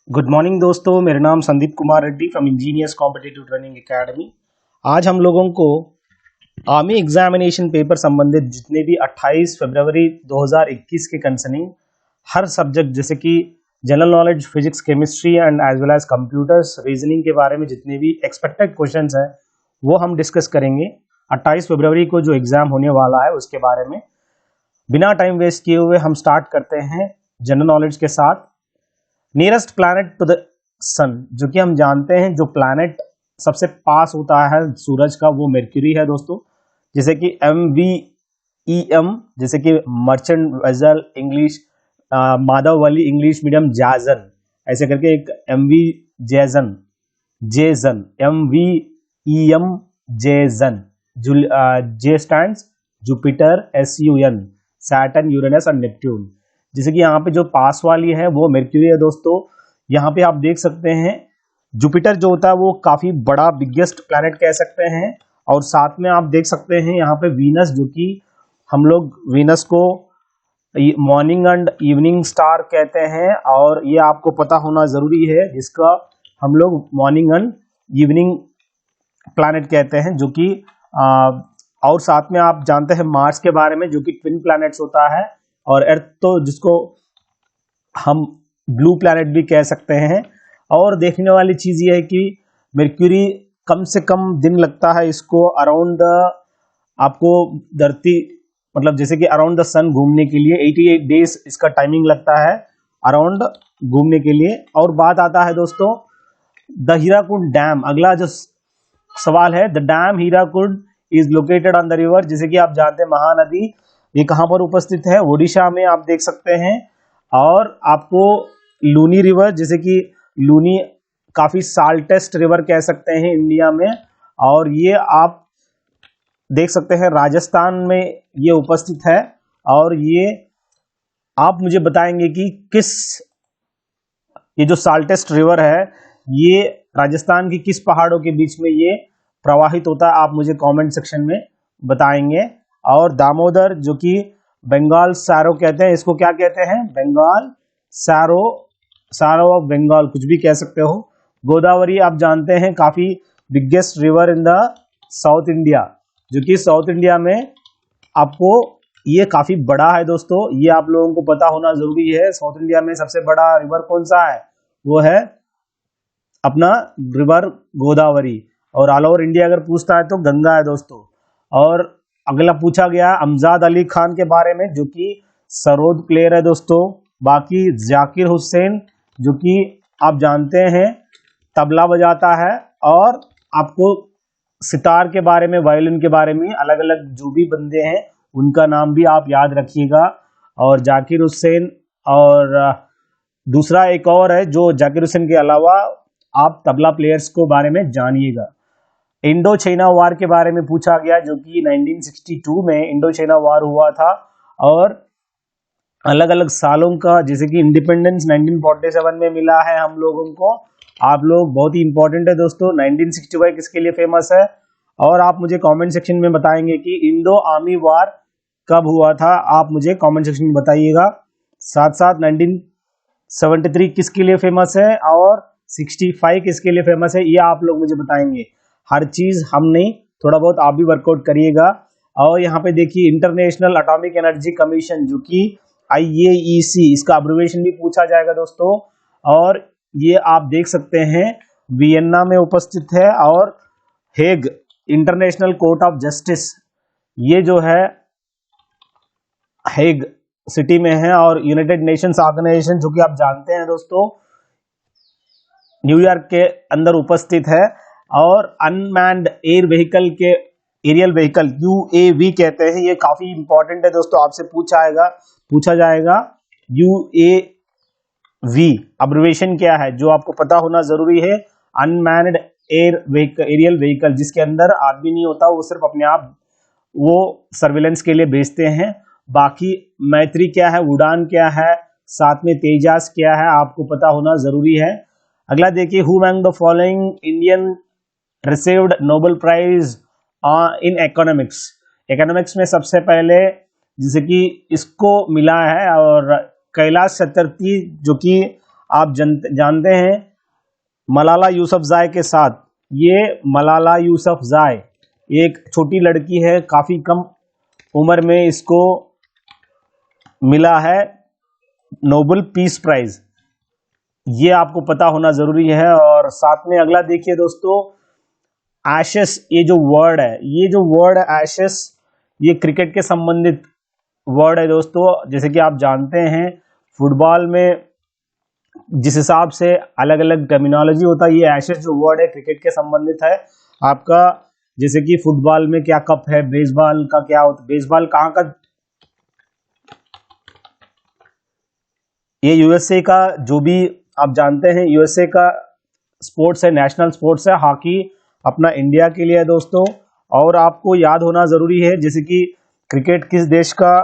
Good morning दोस्तों, मेरा नाम Sandeep Kumar Reddy from engineers competitive training academy. आज हम लोगों को आर्मी एग्जामिनेशन पेपर संबंधित जितने भी 28 फरवरी 2021 के कंसर्निंग हर सब्जेक्ट जैसे कि general knowledge, physics, chemistry and as well as computers, reasoning के बारे में जितने भी एक्सपेक्टेड क्वेश्चंस हैं वो हम डिस्कस करेंगे। 28 फरवरी को जो एग्जाम होने वाला है उसके बारे में बिना टाइम वेस्ट किए हुए हम स्टार्ट करते हैं जनरल नॉलेज के साथ। नियरेस्ट प्लैनेट टू द सन, जो कि हम जानते हैं जो प्लैनेट सबसे पास होता है सूरज का वो मर्क्यूरी है दोस्तों। जैसे कि MVEM, जैसे कि मर्चेंट वेसल इंग्लिश, माधववाली इंग्लिश मीडियम जाजन, ऐसे करके एक MV जेजन जेजन MVEM जेजन। J stands Jupiter, SUN Saturn, Uranus और नेपट्यून। जैसे कि यहाँ पे जो पास वाली है वो मर्क्यूरी है दोस्तों। यहाँ पे आप देख सकते हैं जुपिटर जो होता है वो काफी बड़ा बिगेस्ट प्लैनेट कह सकते हैं, और साथ में आप देख सकते हैं यहाँ पे वीनस, जो कि हम लोग वीनस को मॉर्निंग एंड इवनिंग स्टार कहते हैं, और ये आपको पता होना जरूरी है, जिसका हम लोग मॉर्निंग एंड इवनिंग प्लैनेट कहते हैं, जो कि और साथ में आप जानते हैं मार्स के बारे में, जो कि ट्विन प्लैनेट्स होता है, और अर्थ तो जिसको हम ब्लू प्लैनेट भी कह सकते हैं। और देखने वाली चीज ये है कि मर्क्यूरी कम से कम दिन लगता है इसको अराउंड आपको धरती, मतलब जैसे कि अराउंड द सन घूमने के लिए 88 डेज इसका टाइमिंग लगता है अराउंड घूमने के लिए। और बात आता है दोस्तों द हीराकुंड डैम, अगला जो सवाल है, the dam Hirakud is located on the river. जैसे कि आप जानते हैं महानदी ये कहां पर उपस्थित है, ओडिशा में आप देख सकते हैं। और आपको लूनी रिवर, जैसे कि लूनी काफी साल्टेस्ट रिवर कह सकते हैं इंडिया में, और ये आप देख सकते हैं राजस्थान में ये उपस्थित है। और ये आप मुझे बताएंगे कि ये जो साल्टेस्ट रिवर है ये राजस्थान की किस पहाड़ों के बीच में ये प्रवाहित होता है, आप मुझे कमेंट सेक्शन में बताएंगे। और दामोदर, जो कि बंगाल सैरो कहते हैं, इसको क्या कहते हैं, Bengal sorrow, sorrow of Bengal, कुछ भी कह सकते हो। गोदावरी आप जानते हैं काफी biggest river in the south India, जो कि साउथ इंडिया में आपको ये काफी बड़ा है दोस्तों, ये आप लोगों को पता होना जरूरी है। साउथ इंडिया में सबसे बड़ा रिवर कौन सा है, वो है अपना रिवर गोदावरी। और ऑल ओवर इंडिया अगर पूछता है तो गंगा है दोस्तों। और अगला पूछा गया अमजाद अली खान के बारे में, जो कि सरोद प्लेयर है दोस्तों। बाकी जाकिर हुसैन, जो कि आप जानते हैं तबला बजाता है। और आपको सितार के बारे में, वायलिन के बारे में अलग अलग जो भी बंदे हैं उनका नाम भी आप याद रखिएगा। और जाकिर हुसैन, और दूसरा एक और है जो जाकिर हुसैन के अलावा आप तबला प्लेयर्स को बारे में जानिएगा। इंडो चाइना वार के बारे में पूछा गया, जो कि 1962 में इंडो चाइना वार हुआ था, और अलग अलग सालों का, जैसे कि इंडिपेंडेंस 1947 में मिला है हम लोगों को। आप लोग बहुत ही इंपॉर्टेंट है दोस्तों। 1965 किसके लिए फेमस है, और आप मुझे कमेंट सेक्शन में बताएंगे कि इंडो आर्मी वार कब हुआ था, आप मुझे कमेंट सेक्शन में बताइएगा। साथ साथ 1973 किसके लिए फेमस है, और 65 किसके लिए फेमस है, ये आप लोग मुझे बताएंगे। हर चीज हम नहीं, थोड़ा बहुत आप भी वर्कआउट करिएगा। और यहाँ पे देखिए इंटरनेशनल एटॉमिक एनर्जी कमीशन, जो कि IAEC, इसका अब्रिविएशन भी पूछा जाएगा दोस्तों। और ये आप देख सकते हैं वियना में उपस्थित है। और Hague international court of justice, ये जो है हेग सिटी में है। और यूनाइटेड नेशंस ऑर्गेनाइजेशन, जो कि आप जानते हैं दोस्तों न्यूयॉर्क के अंदर उपस्थित है। और अनमैन्ड एयर व्हीकल के एरियल व्हीकल UAV कहते हैं, ये काफी इंपॉर्टेंट है दोस्तों, आपसे पूछा जाएगा UAV अब्रिविएशन क्या है, जो आपको पता होना जरूरी है। अनमैन्ड एरियल व्हीकल, जिसके अंदर आदमी नहीं होता, वो सिर्फ अपने आप वो सर्विलेंस के लिए भेजते हैं। बाकी मैत्री क्या है, उड़ान क्या है, साथ में तेजास क्या है, आपको पता होना जरूरी है। अगला देखिए, who among the following Indian received Nobel prize in economics. Economics में सबसे पहले जैसे कि इसको मिला है, और कैलाश सत्यार्थी, जो कि आप जानते हैं मलाला यूसुफजई के साथ। ये मलाला यूसुफजई एक छोटी लड़की है, काफी कम उम्र में इसको मिला है नोबेल पीस प्राइज, ये आपको पता होना जरूरी है। और साथ में अगला देखिए दोस्तों, एशेस, ये जो वर्ड है, ये जो वर्ड है एशेस, ये क्रिकेट के संबंधित वर्ड है दोस्तों। जैसे कि आप जानते हैं फुटबॉल में जिस हिसाब से अलग अलग टर्मिनोलॉजी होता है, ये एशेस जो वर्ड है क्रिकेट के संबंधित है आपका। जैसे कि फुटबॉल में क्या कप है, बेसबॉल का क्या होता है, बेसबॉल कहाँ का, ये यूएसए का, जो भी आप जानते हैं यूएसए का स्पोर्ट्स है, नेशनल स्पोर्ट्स है। हॉकी अपना इंडिया के लिए है दोस्तों। और आपको याद होना जरूरी है जैसे कि क्रिकेट किस देश का,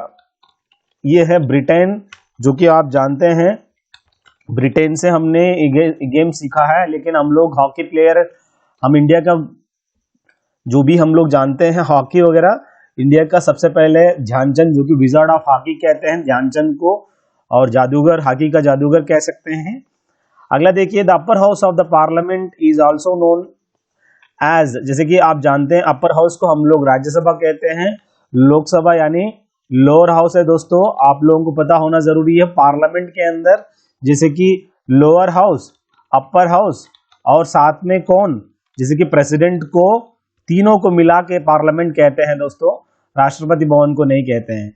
ये है ब्रिटेन, जो कि आप जानते हैं ब्रिटेन से हमने गेम सीखा है। लेकिन हम लोग हॉकी प्लेयर, हम इंडिया का जो भी हम लोग जानते हैं हॉकी वगैरह, इंडिया का सबसे पहले ध्यानचंद, जो कि विजार्ड ऑफ हॉकी कहते हैं ध्यानचंद को, और जादूगर, हॉकी का जादूगर कह सकते हैं। अगला देखिए, the upper house of the parliament is also known as, जैसे कि आप जानते हैं अपर हाउस को हम लोग राज्यसभा कहते हैं, लोकसभा यानी लोअर हाउस है दोस्तों। आप लोगों को पता होना जरूरी है पार्लियामेंट के अंदर जैसे कि लोअर हाउस, अपर हाउस और साथ में कौन, जैसे कि प्रेसिडेंट को, तीनों को मिला के पार्लियामेंट कहते हैं दोस्तों, राष्ट्रपति भवन को नहीं कहते हैं।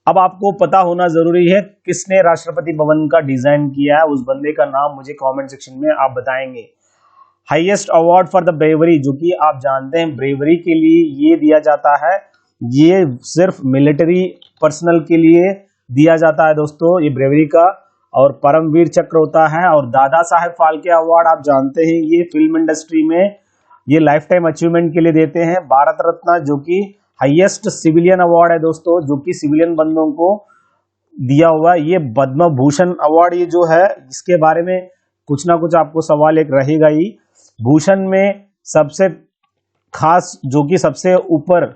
अब आपको पता होना जरूरी है किसने राष्ट्रपति भवन का डिजाइन किया है, उस बंदे का नाम मुझे कमेंट सेक्शन में आप बताएंगे। Highest award for the bravery, जो कि आप जानते हैं ब्रेवरी के लिए ये दिया जाता है, ये सिर्फ मिलिट्री पर्सनल के लिए दिया जाता है दोस्तों, ये ब्रेवरी का। और परमवीर चक्र होता है। और दादा साहेब फाल्के अवार्ड आप जानते हैं, ये फिल्म इंडस्ट्री में ये लाइफ टाइम अचीवमेंट के लिए देते हैं। भारत रत्न, जो कि हाईएस्ट सिविलियन अवार्ड है दोस्तों, जो कि सिविलियन बंदों को दिया हुआ। ये पद्म भूषण अवार्ड, ये जो है इसके बारे में कुछ ना कुछ आपको सवाल एक रहेगा ही। भूषण में सबसे खास, जो कि सबसे ऊपर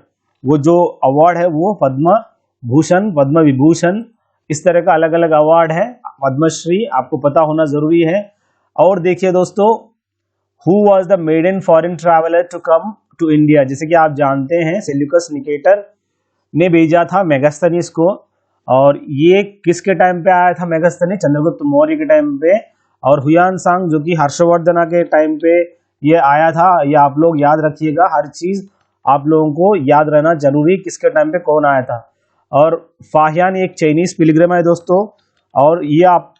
वो जो अवार्ड है वो पद्म भूषण, पद्म विभूषण, इस तरह का अलग अलग अवार्ड है। पद्मश्री आपको पता होना जरूरी है। और देखिए दोस्तों, who was the maiden foreign traveller to come to India, जैसे कि आप जानते हैं सेल्यूकस निकेटर ने भेजा था मेगास्थनीज को। और ये किसके टाइम पे आया था मेगास्थनी, चंद्रगुप्त मौर्य के टाइम पे। और हुयान सांग, जो कि हर्षवर्धन के टाइम पे ये आया था। ये आप लोग याद रखिएगा, हर चीज आप लोगों को याद रहना जरूरी, किसके टाइम पे कौन आया था। और फाहियान एक चाइनीज पिलग्रिम है दोस्तों, और ये आप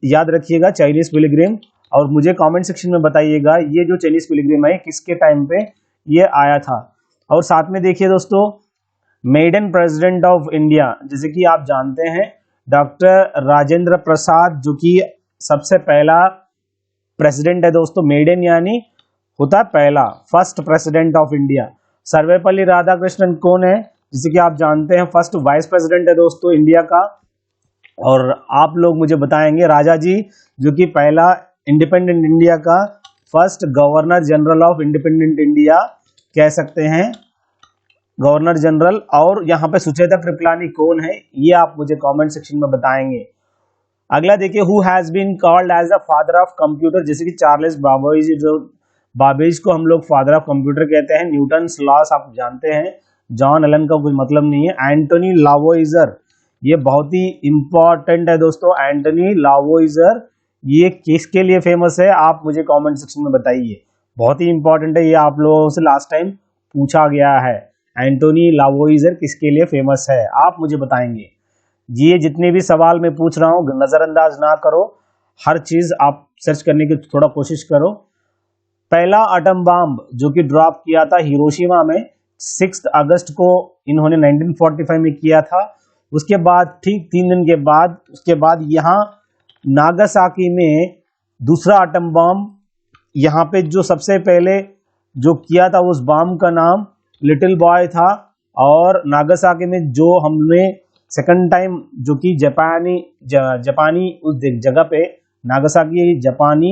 याद रखिएगा चाइनीज पिलग्रिम। और मुझे कमेंट सेक्शन में बताइएगा ये जो चाइनीज पिलग्रिम है किसके टाइम पे ये आया था। और साथ में देखिए दोस्तों, मेडन प्रेसिडेंट ऑफ इंडिया, जैसे कि आप जानते हैं डॉक्टर राजेंद्र प्रसाद, जो कि सबसे पहला प्रेसिडेंट है दोस्तों। मेडन यानी होता पहला, first president of India. Sarvepalli Radhakrishnan कौन है, जैसे कि आप जानते हैं फर्स्ट वाइस प्रेसिडेंट है दोस्तों इंडिया का। और आप लोग मुझे बताएंगे राजा जी, जो कि पहला इंडिपेंडेंट इंडिया का first governor general of independent India कह सकते हैं, गवर्नर जनरल। और यहाँ पे सुचेता कृपलानी कौन है, ये आप मुझे कमेंट सेक्शन में बताएंगे। अगला देखिए, who has been called as the father of computer, जैसे कि चार्ल्स बाबेज, जो बाबेज को हम लोग फादर ऑफ कंप्यूटर कहते हैं। न्यूटन्स लॉस आप जानते हैं, जॉन एलन का कुछ मतलब नहीं है। एंटोनी लावोइजर, ये बहुत ही इंपॉर्टेंट है दोस्तों, एंटोनी लावोइजर, ये किसके लिए फेमस है आप मुझे कमेंट सेक्शन में बताइए, बहुत ही इंपॉर्टेंट है, ये आप लोगों से लास्ट टाइम पूछा गया है। एंटोनी लावोइजर किसके लिए फेमस है आप मुझे बताएंगे। ये जितने भी सवाल मैं पूछ रहा हूँ नजरअंदाज ना करो, हर चीज आप सर्च करने की थोड़ा कोशिश करो। पहला एटम बम जो कि ड्रॉप किया था हिरोशिमा में 6 अगस्त को इन्होंने 1945 में किया था। उसके बाद ठीक 3 दिन के बाद उसके बाद यहाँ नागासाकी में दूसरा एटम बम, यहाँ पे जो सबसे पहले जो किया था उस बम का नाम लिटिल बॉय था। और नागासाकी में जो हमने सेकंड टाइम जो कि जापानी उस जगह पे, नागासाकी जापानी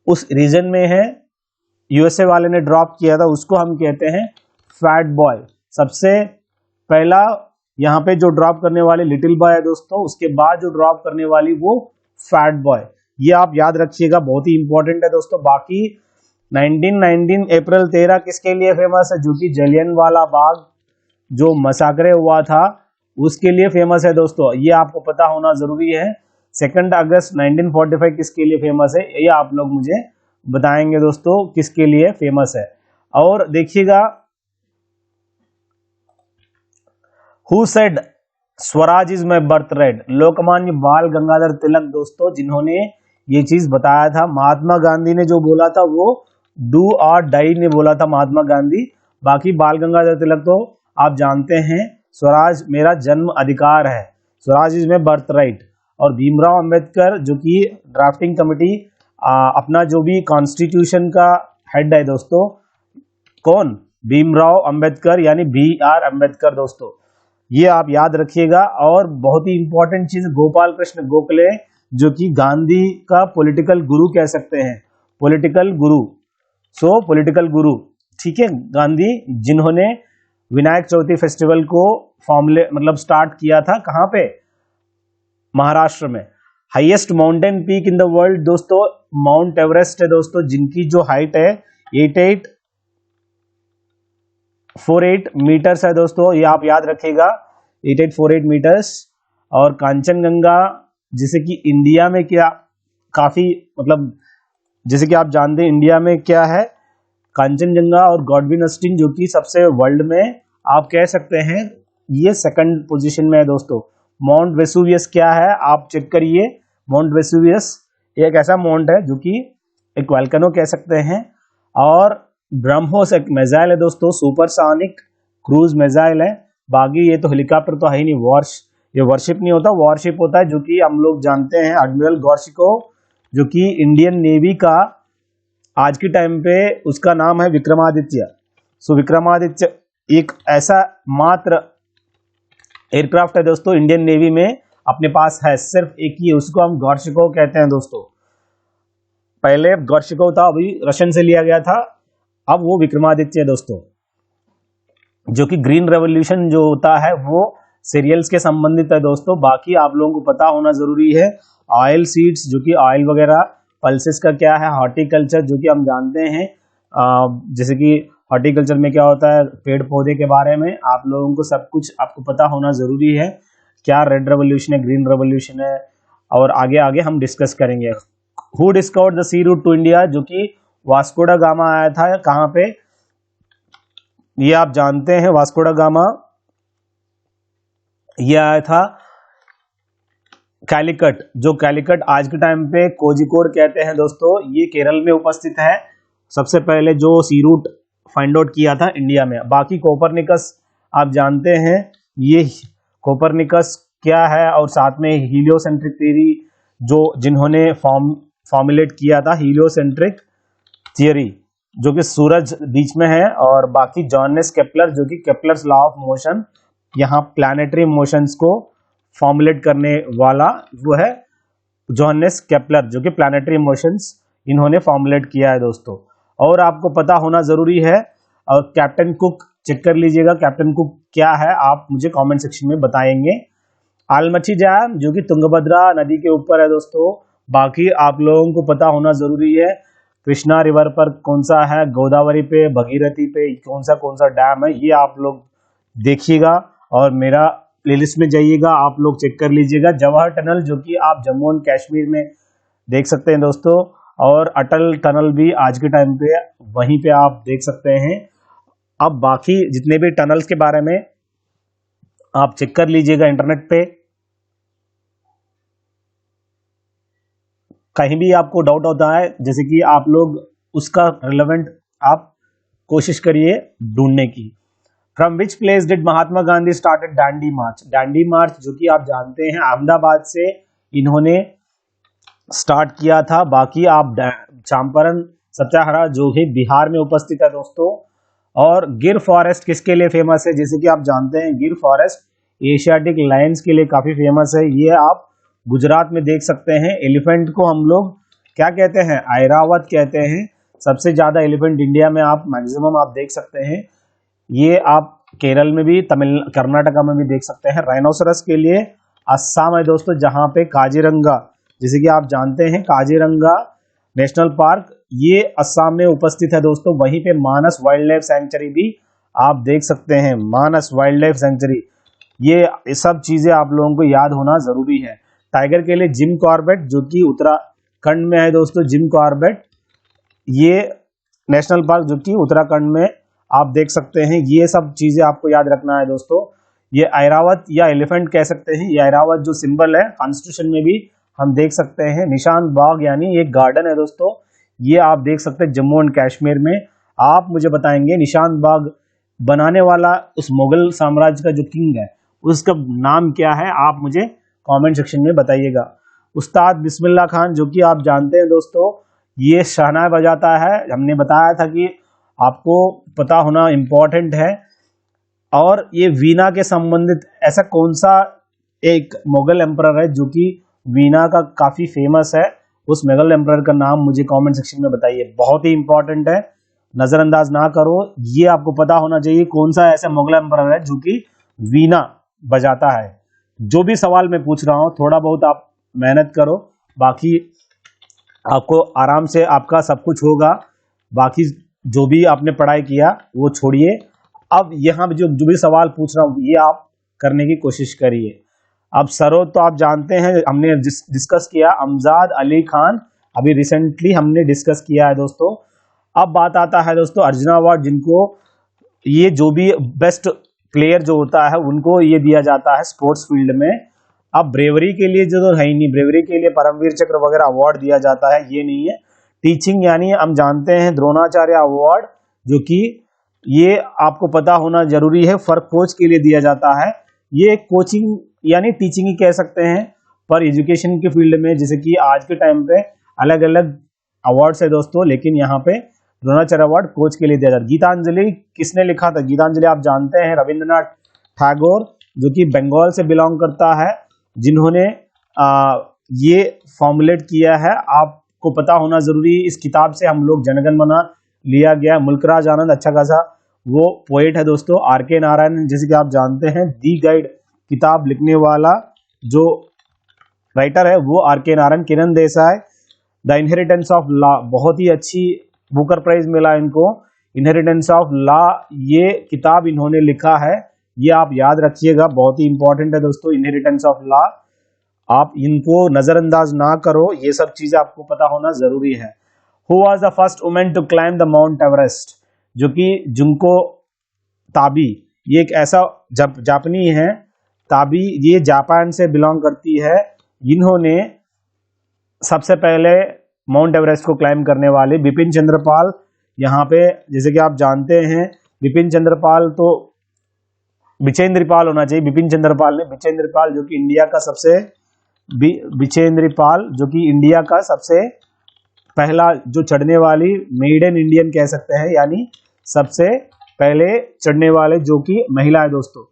उस रीजन में है, यूएसए वाले ने ड्रॉप किया था, उसको हम कहते हैं फैट बॉय। सबसे पहला यहाँ पे जो ड्रॉप करने वाली लिटिल बॉय है दोस्तों, उसके बाद जो ड्रॉप करने वाली वो फैट बॉय। ये आप याद रखिएगा, बहुत ही इंपॉर्टेंट है दोस्तों। बाकी 1919 अप्रैल 13 किसके लिए फेमस है, जो कि जलियनवाला बाग जो मसाकरे हुआ था उसके लिए फेमस है दोस्तों, ये आपको पता होना जरूरी है। 2 अगस्त 1945 किसके लिए फेमस है, ये आप लोग मुझे बताएंगे दोस्तों किसके लिए फेमस है। और देखिएगा, who said Swaraj is my birth right, Lokmanya बाल गंगाधर तिलक दोस्तों, जिन्होंने ये चीज बताया था। महात्मा गांधी ने जो बोला था वो डू और डाई ने बोला था महात्मा गांधी। बाकी बाल गंगाधर तिलक तो आप जानते हैं, स्वराज मेरा जन्म अधिकार है, Swaraj is my birth right. और भीमराव अंबेडकर जो कि ड्राफ्टिंग कमेटी अपना जो भी कॉन्स्टिट्यूशन का हेड है दोस्तों, कौन, भीमराव अंबेडकर यानी BR अंबेडकर दोस्तों, ये आप याद रखिएगा। और बहुत ही इंपॉर्टेंट चीज, गोपाल कृष्ण गोखले जो कि गांधी का पॉलिटिकल गुरु कह सकते हैं, पॉलिटिकल गुरु, पॉलिटिकल गुरु, ठीक है, गांधी जिन्होंने विनायक चौथी फेस्टिवल को मतलब स्टार्ट किया था, कहां पे, महाराष्ट्र में। Highest mountain peak in the world दोस्तों माउंट एवरेस्ट है दोस्तों, जिनकी जो हाइट है 8848 मीटर्स है दोस्तों, ये आप याद रखिएगा, 8848 मीटर्स। और कांचनजंगा जिसे कि इंडिया में क्या काफी मतलब, जैसे कि आप जानते हैं इंडिया में क्या है, कांचनजंगा और गॉडविन ऑस्टिन जो कि सबसे वर्ल्ड में आप कह सकते हैं ये सेकंड पोजीशन में है दोस्तों। माउंट वेसुवियस क्या है आप चेक करिए, माउंट वेसुवियस एक ऐसा माउंट है जो कि एक वोल्केनो कह सकते हैं। और ब्रह्मोस एक मिसाइल है दोस्तों, सुपरसोनिक क्रूज मिसाइल है। बाकी ये तो हेलीकॉप्टर तो है ही नहीं, ये वॉरशिप नहीं होता, वॉरशिप होता है जो कि हम लोग जानते हैं एडमिरल गोर्शिकोव, जो कि इंडियन नेवी का आज के टाइम पे उसका नाम है विक्रमादित्य। विक्रमादित्य एक ऐसा मात्र एयरक्राफ्ट है दोस्तों इंडियन नेवी में अपने पास है, सिर्फ एक ही, उसको हम गोर्शिकोव कहते हैं दोस्तों। पहले गोर्शिकोव था, अभी रशियन से लिया गया था, अब वो विक्रमादित्य है दोस्तों। जो कि ग्रीन रेवोल्यूशन जो होता है वो सीरियल्स के संबंधित है दोस्तों। बाकी आप लोगों को पता होना जरूरी है, ऑयल सीड्स जो कि ऑयल वगैरह, पल्सेस का क्या है, हॉर्टिकल्चर जो कि हम जानते हैं, जैसे कि हॉर्टिकल्चर में क्या होता है, पेड़ पौधे के बारे में आप लोगों को सब कुछ आपको पता होना जरूरी है, क्या रेड रेवोल्यूशन है, ग्रीन रेवोल्यूशन है, और आगे आगे हम डिस्कस करेंगे। Who discovered the sea route to India, जो कि वास्को ड गामा आया था, कहां पे, ये आप जानते हैं, वास्को ड गामा ये आया था कैलिकट, जो कैलिकट आज के टाइम पे कोझिकोड कहते हैं दोस्तों, ये केरल में उपस्थित है। सबसे पहले जो सी रूट फाइंड आउट किया था इंडिया में। बाकी कोपरनिकस आप जानते हैं, ये कोपरनिकस क्या है, और साथ में हीलियोसेंट्रिक थ्योरी जो जिन्होंने फॉर्मुलेट किया था, हीलियोसेंट्रिक थियरी जो कि सूरज बीच में है। और बाकी जॉनेस केपलर जो कि केपलर्स लॉ ऑफ मोशन, यहाँ प्लैनेटरी मोशंस को फॉर्मुलेट करने वाला वो है जॉनेस केपलर, जो कि प्लैनेटरी मोशंस इन्होंने फॉर्मुलेट किया है दोस्तों। और आपको पता होना जरूरी है, और कैप्टन कुक चेक कर लीजिएगा, कैप्टन कुक क्या है आप मुझे कमेंट सेक्शन में बताएंगे। आलमची डैम जो कि तुंगभद्रा नदी के ऊपर है दोस्तों। बाकी आप लोगों को पता होना जरूरी है, कृष्णा रिवर पर कौन सा है, गोदावरी पे, भगीरथी पे कौन सा डैम है, ये आप लोग देखिएगा और मेरा प्लेलिस्ट में जाइएगा, आप लोग चेक कर लीजिएगा। जवाहर टनल जो कि आप जम्मू एंड कश्मीर में देख सकते हैं दोस्तों, और अटल टनल भी आज के टाइम पे वहीं पे आप देख सकते हैं। अब बाकी जितने भी टनल्स के बारे में आप चेक कर लीजिएगा इंटरनेट पे, कहीं भी आपको डाउट होता है जैसे कि आप लोग उसका रिलेवेंट आप कोशिश करिए ढूंढने की। From which place did Mahatma Gandhi started Dandi march, Dandi march जो कि आप जानते हैं अहमदाबाद से इन्होंने स्टार्ट किया था। बाकी आप चंपारण सत्याग्रह जो कि बिहार में उपस्थित है दोस्तों। और गिर फॉरेस्ट किसके लिए फेमस है, जैसे कि आप जानते हैं गिर फॉरेस्ट एशियाटिक लायंस के लिए काफी फेमस है, ये आप गुजरात में देख सकते हैं। एलिफेंट को हम लोग क्या कहते हैं, ऐरावत कहते हैं। सबसे ज्यादा एलिफेंट इंडिया में आप मैक्सिमम आप देख सकते हैं, ये आप केरल में भी, कर्नाटका में भी देख सकते हैं। राइनोसरस के लिए असम है दोस्तों, जहां पे काजीरंगा जैसे कि आप जानते हैं काजीरंगा नेशनल पार्क ये असम में उपस्थित है दोस्तों। वहीं पे मानस वाइल्ड लाइफ सेंचुरी भी आप देख सकते हैं, मानस वाइल्ड लाइफ सेंचुरी। ये सब चीजें आप लोगों को याद होना जरूरी है। टाइगर के लिए जिम कॉर्बेट जो कि उत्तराखंड में है दोस्तों, जिम कॉर्बेट ये नेशनल पार्क जो कि उत्तराखंड में आप देख सकते हैं। ये सब चीजें आपको याद रखना है दोस्तों। ये ऐरावत या एलिफेंट कह सकते हैं, ये ऐरावत जो सिंबल है कॉन्स्टिट्यूशन में भी हम देख सकते हैं। निशान बाग यानी एक गार्डन है दोस्तों, ये आप देख सकते हैं जम्मू एंड कश्मीर में। आप मुझे बताएंगे निशान बाग बनाने वाला उस मुगल साम्राज्य का जो किंग है उसका नाम क्या है, आप मुझे कमेंट सेक्शन में बताइएगा। उस्ताद बिस्मिल्लाह खान जो कि आप जानते हैं दोस्तों, ये शहनाई बजाता है। हमने बताया था कि आपको पता होना इम्पोर्टेंट है। और ये वीणा के संबंधित ऐसा कौन सा एक मुगल एम्परर है जो कि वीणा का काफी फेमस है, उस मुगल एम्परर का नाम मुझे कमेंट सेक्शन में बताइए। बहुत ही इंपॉर्टेंट है, नजरअंदाज ना करो। ये आपको पता होना चाहिए कौन सा ऐसा मुगल एम्परर है जो कि वीणा बजाता है। जो भी सवाल मैं पूछ रहा हूं थोड़ा बहुत आप मेहनत करो, बाकी आपको आराम से आपका सब कुछ होगा। बाकी जो भी आपने पढ़ाई किया वो छोड़िए। अब यहाँ जो भी सवाल पूछ रहा हूँ ये आप करने की कोशिश करिए। अब सरोद तो आप जानते हैं, हमने डिस्कस किया अमजाद अली खान, अभी रिसेंटली हमने डिस्कस किया है दोस्तों। अब बात आता है दोस्तों अर्जुना अवार्ड, जिनको ये जो भी बेस्ट प्लेयर जो होता है उनको ये दिया जाता है स्पोर्ट्स फील्ड में। अब ब्रेवरी के लिए जो तो है ही नहीं, ब्रेवरी के लिए परमवीर चक्र वगैरह अवार्ड दिया जाता है, ये नहीं है। टीचिंग यानी हम जानते हैं द्रोणाचार्य अवार्ड जो कि ये आपको पता होना जरूरी है, फॉर कोच के लिए दिया जाता है। ये कोचिंग यानी टीचिंग ही कह सकते हैं, पर एजुकेशन के फील्ड में जैसे कि आज के टाइम पे अलग अलग अवार्ड्स है दोस्तों, लेकिन यहाँ पे द्रोणाचार्य अवार्ड कोच के लिए दिया जाता है। गीतांजलि किसने लिखा था? गीतांजलि आप जानते हैं रविंद्रनाथ टैगोर जो कि बंगाल से बिलोंग करता है, जिन्होंने ये फॉर्मुलेट किया है। आपको पता होना जरूरी है, इस किताब से हम लोग जनगण मन लिया गया। मुल्कराज आनंद अच्छा खासा वो पोएट है दोस्तों। आर के नारायण जैसे कि आप जानते हैं दी गाइड किताब लिखने वाला जो राइटर है वो R K Narayan. Kiran Desai the inheritance of law, बहुत ही अच्छी बुकर प्राइज मिला इनको। इनहेरिटेंस ऑफ लॉ ये किताब इन्होंने लिखा है, ये आप याद रखिएगा, बहुत ही इंपॉर्टेंट है दोस्तों इनहेरिटेंस ऑफ लॉ। आप इनको नजरअंदाज ना करो, ये सब चीजें आपको पता होना जरूरी है। Who was the first women to climb the Mount Everest, जो कि जुंको ताबी, ये एक ऐसा जापानी है। ताबी ये जापान से बिलोंग करती है। इन्होंने सबसे पहले माउंट एवरेस्ट को क्लाइम करने वाले बिपिन चंद्रपाल, यहाँ पे जैसे कि आप जानते हैं बिपिन चंद्रपाल तो बिचेंद्रपाल होना चाहिए, बिपिन चंद्रपाल ने बिचेंद्रपाल जो कि इंडिया का सबसे बिचेंद्रपाल जो कि इंडिया का सबसे पहला जो चढ़ने वाली मेडन इंडियन कह सकते हैं, यानी सबसे पहले चढ़ने वाले जो कि महिला है दोस्तों।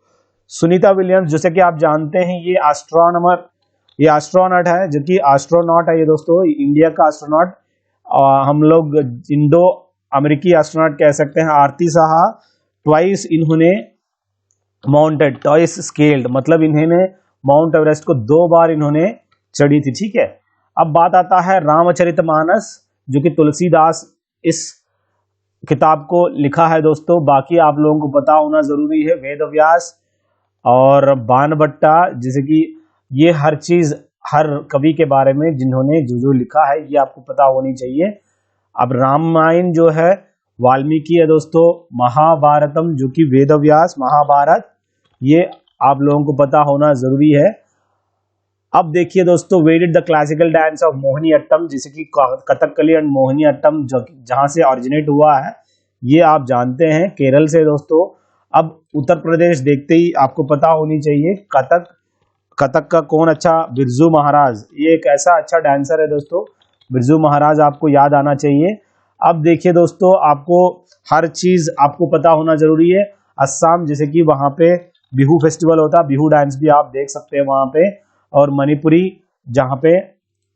सुनीता विलियम्स जैसे कि आप जानते हैं ये एस्ट्रोनॉट है, जो कि एस्ट्रोनॉट है ये दोस्तों, इंडिया का एस्ट्रोनॉट। हम लोग इंडो अमेरिकी एस्ट्रोनॉट कह सकते हैं। आरती साहा ट्वाइस इन्होंने माउंटेड, ट्वाइस स्केल्ड, मतलब इन्होंने माउंट एवरेस्ट को 2 बार इन्होंने चढ़ी थी, ठीक है। अब बात आता है रामचरितमानस, जो कि तुलसीदास इस किताब को लिखा है दोस्तों। बाकी आप लोगों को पता होना जरूरी है वेदव्यास और बाणभट्टा, जैसे कि ये हर चीज हर कवि के बारे में जिन्होंने जो लिखा है ये आपको पता होनी चाहिए। अब रामायण जो है वाल्मीकि है दोस्तों। महाभारतम जो कि वेदव्यास, महाभारत ये आप लोगों को पता होना जरूरी है। अब देखिए दोस्तों way did the classical dance of Mohiniyattam, जैसे कि कथकली एंड मोहिनी अट्टम जहां से ऑरिजिनेट हुआ है ये आप जानते हैं केरल से दोस्तों। अब उत्तर प्रदेश देखते ही आपको पता होनी चाहिए कथक का कौन अच्छा, बिरजू महाराज, ये एक ऐसा अच्छा डांसर है दोस्तों, बिरजू महाराज आपको याद आना चाहिए। अब देखिए दोस्तों आपको हर चीज आपको पता होना जरूरी है। असम जैसे कि वहां पे बिहू फेस्टिवल होता है, बिहू डांस भी आप देख सकते हैं वहां पे। और मणिपुरी जहां पे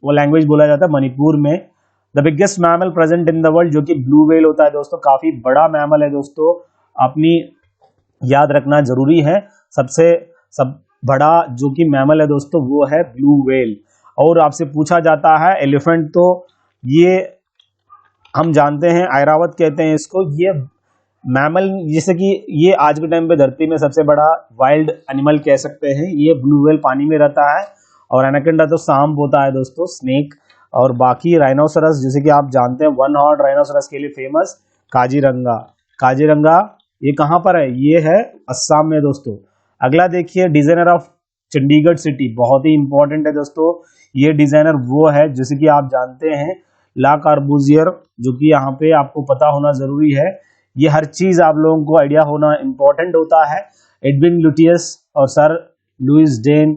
वो लैंग्वेज बोला जाता है मणिपुर में। The biggest mammal present in the world जो कि ब्लू व्हेल होता है दोस्तों, काफी बड़ा मैमल है दोस्तों, अपनी याद रखना जरूरी है। सबसे बड़ा जो कि मैमल है दोस्तों वो है ब्लू व्हेल। और आपसे पूछा जाता है एलिफेंट, तो ये हम जानते हैं ऐरावत कहते हैं इसको। ये मैमल, जैसे कि ये आज के टाइम पे धरती में सबसे बड़ा वाइल्ड एनिमल कह सकते हैं। ये ब्लू व्हेल पानी में रहता है, और एनाकोंडा तो सांप होता है दोस्तों, स्नेक। और बाकी राइनोसरस, जैसे कि आप जानते हैं वन हॉर्न राइनोसरस के लिए फेमस काजीरंगा। काजीरंगा ये कहाँ पर है? ये है असम में दोस्तों। अगला देखिए, डिजाइनर ऑफ चंडीगढ़ सिटी, बहुत ही इंपॉर्टेंट है दोस्तों। ये डिजाइनर वो है जैसे कि आप जानते हैं ला कार्बूजियर, जो कि यहाँ पे आपको पता होना जरूरी है। ये हर चीज आप लोगों को आइडिया होना इंपॉर्टेंट होता है। एडविन लुटियस और सर लुइस डेन,